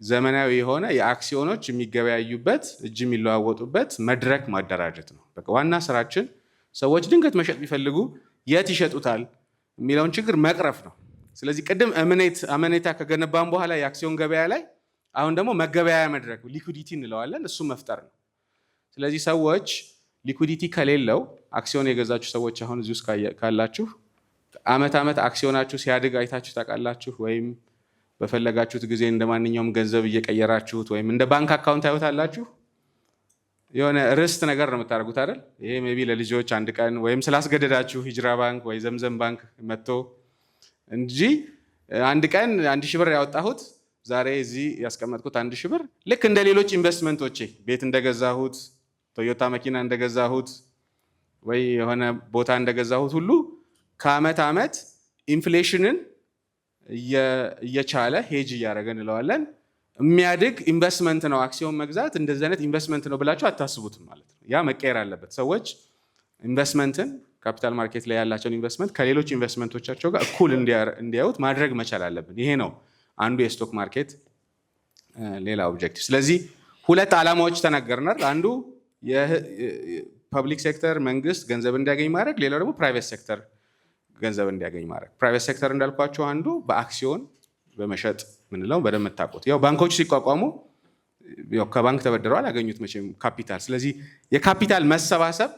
ዘመናዊ የሆነ የአክሲዮኖች የሚገበያዩበት እጅ የሚለዋወጡበት መድረክ ማደራጀት ነው። በቃ ዋና ስራችን ሰዎች ድንገት መሸጥ ቢፈልጉ የት ይሸጡታል የሚለውን ችግር መቅረፍ ነው። ስለዚህ ቅድም አመኔታ ከገነባን በኋላ የአክሲዮን ገበያ ላይ አሁን ደግሞ መገበያያ መድረክ ሊኩዲቲ እንለዋለን፣ እሱ መፍጠር ነው። ስለዚህ ሰዎች ሊኩዲቲ ከሌለው አክሲዮን የገዛችሁ ሰዎች አሁን እዚህ ውስጥ ካላችሁ አመት አክሲዮናችሁ ሲያድግ አይታችሁ ታውቃላችሁ? ወይም በፈለጋችሁት ጊዜ እንደ ማንኛውም ገንዘብ እየቀየራችሁት ወይም እንደ ባንክ አካውንት ታዩታላችሁ? የሆነ ርስት ነገር ነው የምታደርጉት አይደል? ይሄ ሜይ ቢ ለልጆች አንድ ቀን ወይም ስላስገደዳችሁ ሂጅራ ባንክ ወይ ዘምዘም ባንክ መጥቶ እንጂ አንድ ቀን 1000 ብር ያወጣሁት ዛሬ እዚህ ያስቀመጥኩት 1000 ብር ልክ እንደ ሌሎች ኢንቨስትመንቶቼ ቤት እንደገዛሁት ቶዮታ መኪና እንደገዛሁት ወይ የሆነ ቦታ እንደገዛሁት ሁሉ ከአመት ኢንፍሌሽንን እየቻለ ሄጅ እያደረገ እንለዋለን የሚያድግ ኢንቨስትመንት ነው። አክሲዮን መግዛት እንደዚህ አይነት ኢንቨስትመንት ነው ብላችሁ አታስቡትም ማለት ነው። ያ መቀየር አለበት። ሰዎች ኢንቨስትመንትን ካፒታል ማርኬት ላይ ያላቸውን ኢንቨስትመንት ከሌሎች ኢንቨስትመንቶቻቸው ጋር እኩል እንዲያዩት ማድረግ መቻል አለብን። ይሄ ነው አንዱ የስቶክ ማርኬት ሌላ ኦብጀክቲቭ። ስለዚህ ሁለት ዓላማዎች ተናገርናል። አንዱ የፐብሊክ ሴክተር መንግስት ገንዘብ እንዲያገኝ ማድረግ፣ ሌላው ደግሞ ፕራይቬት ሴክተር ገንዘብ እንዲያገኝ ማድረግ። ፕራይቬት ሴክተር እንዳልኳቸው አንዱ በአክሲዮን በመሸጥ ምንለው በደንብ የምታውቁት ያው ባንኮች ሲቋቋሙ ያው ከባንክ ተበድረው አላገኙት መቼም ካፒታል። ስለዚህ የካፒታል መሰባሰብ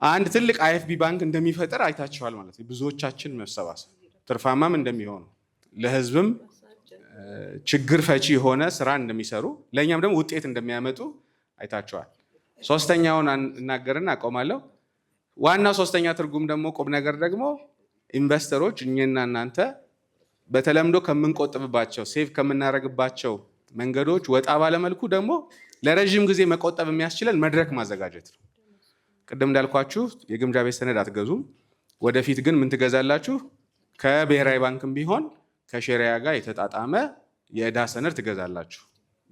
አንድ ትልቅ አይኤፍቢ ባንክ እንደሚፈጠር አይታችኋል ማለት ነው። ብዙዎቻችን መሰባሰብ ትርፋማም እንደሚሆኑ ለህዝብም ችግር ፈቺ የሆነ ስራ እንደሚሰሩ ለእኛም ደግሞ ውጤት እንደሚያመጡ አይታችኋል። ሶስተኛውን እናገርና አቆማለሁ። ዋናው ሶስተኛ ትርጉም ደግሞ ቁም ነገር ደግሞ ኢንቨስተሮች እኛና እናንተ በተለምዶ ከምንቆጥብባቸው ሴቭ ከምናደርግባቸው መንገዶች ወጣ ባለመልኩ ደግሞ ለረጅም ጊዜ መቆጠብ የሚያስችለን መድረክ ማዘጋጀት ነው። ቅድም እንዳልኳችሁ የግምጃ ቤት ሰነድ አትገዙም። ወደፊት ግን ምን ትገዛላችሁ? ከብሔራዊ ባንክም ቢሆን ከሸሪያ ጋር የተጣጣመ የዕዳ ሰነድ ትገዛላችሁ።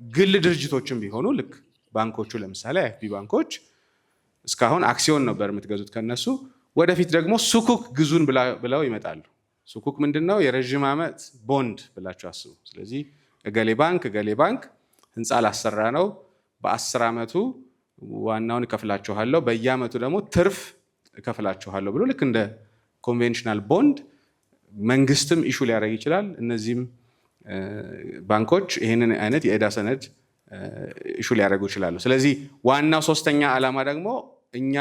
ግል ድርጅቶችም ቢሆኑ ልክ ባንኮቹ ለምሳሌ አይኤፍቢ ባንኮች እስካሁን አክሲዮን ነበር የምትገዙት ከነሱ። ወደፊት ደግሞ ሱኩክ ግዙን ብለው ይመጣሉ። ሱኩክ ምንድነው? የረዥም ዓመት ቦንድ ብላችሁ አስቡ። ስለዚህ እገሌ ባንክ ህንፃ ላሰራ ነው፣ በ10 ዓመቱ ዋናውን እከፍላችኋለሁ፣ በየዓመቱ ደግሞ ትርፍ እከፍላችኋለሁ ብሎ ልክ እንደ ኮንቬንሽናል ቦንድ መንግስትም ኢሹ ሊያደርግ ይችላል። እነዚህም ባንኮች ይህንን አይነት የዕዳ ሰነድ ኢሹ ሊያደርጉ ይችላሉ። ስለዚህ ዋናው ሶስተኛ ዓላማ ደግሞ እኛ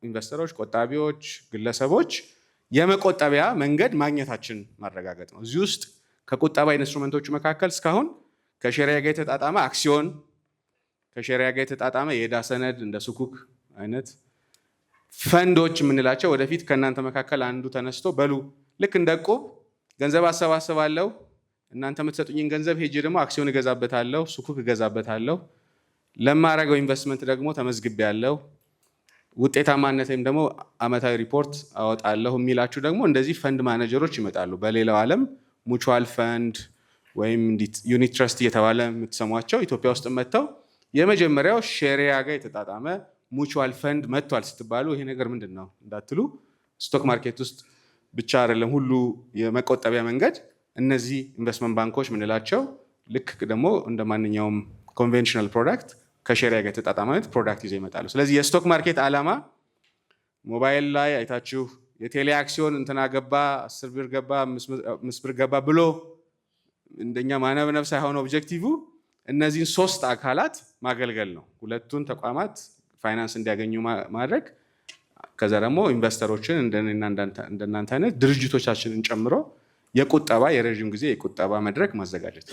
ኢንቨስተሮች፣ ቆጣቢዎች፣ ግለሰቦች የመቆጠቢያ መንገድ ማግኘታችን ማረጋገጥ ነው። እዚህ ውስጥ ከቁጠባ ኢንስትሩመንቶቹ መካከል እስካሁን ከሸሪያ ጋር የተጣጣመ አክሲዮን፣ ከሸሪያ ጋር የተጣጣመ የዕዳ ሰነድ እንደ ሱኩክ አይነት ፈንዶች የምንላቸው ወደፊት ከእናንተ መካከል አንዱ ተነስቶ በሉ ልክ እንደ ዕቁብ ገንዘብ አሰባስባለሁ፣ እናንተ የምትሰጡኝን ገንዘብ ሄጄ ደግሞ አክሲዮን እገዛበታለሁ፣ ሱኩክ እገዛበታለሁ፣ ለማረገው ኢንቨስትመንት ደግሞ ተመዝግቤያለሁ፣ ውጤታማነቴም ደግሞ አመታዊ ሪፖርት አወጣለሁ የሚላችሁ ደግሞ እንደዚህ ፈንድ ማኔጀሮች ይመጣሉ። በሌላው ዓለም ሙቹዋል ፈንድ ወይም ዩኒት ትረስት እየተባለ የምትሰሟቸው ኢትዮጵያ ውስጥ መጥተው የመጀመሪያው ሸሪያ ጋር የተጣጣመ ሙቹዋል ፈንድ መጥቷል ስትባሉ ይሄ ነገር ምንድን ነው እንዳትሉ፣ ስቶክ ማርኬት ውስጥ ብቻ አይደለም ሁሉ የመቆጠቢያ መንገድ። እነዚህ ኢንቨስትመንት ባንኮች ምንላቸው ልክ ደግሞ እንደ ማንኛውም ኮንቬንሽናል ፕሮዳክት ከሸሪያ ጋር የተጣጣመ ፕሮዳክት ይዘው ይመጣሉ። ስለዚህ የስቶክ ማርኬት ዓላማ ሞባይል ላይ አይታችሁ የቴሌ አክሲዮን እንትና ገባ 10 ብር ገባ 5 ብር ገባ ብሎ እንደኛ ማነብነብ ሳይሆን ኦብጀክቲቭ እነዚህን 3 አካላት ማገልገል ነው። ሁለቱን ተቋማት ፋይናንስ እንዲያገኙ ማድረግ፣ ከዛ ደግሞ ኢንቨስተሮችን እንደናንተ አይነት ድርጅቶቻችንን ጨምሮ የቁጠባ የረዥም ጊዜ የቁጠባ መድረክ ማዘጋጀት።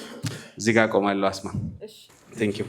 እዚህ ጋር ቆማለሁ። አስማ ቴንክ ዩ።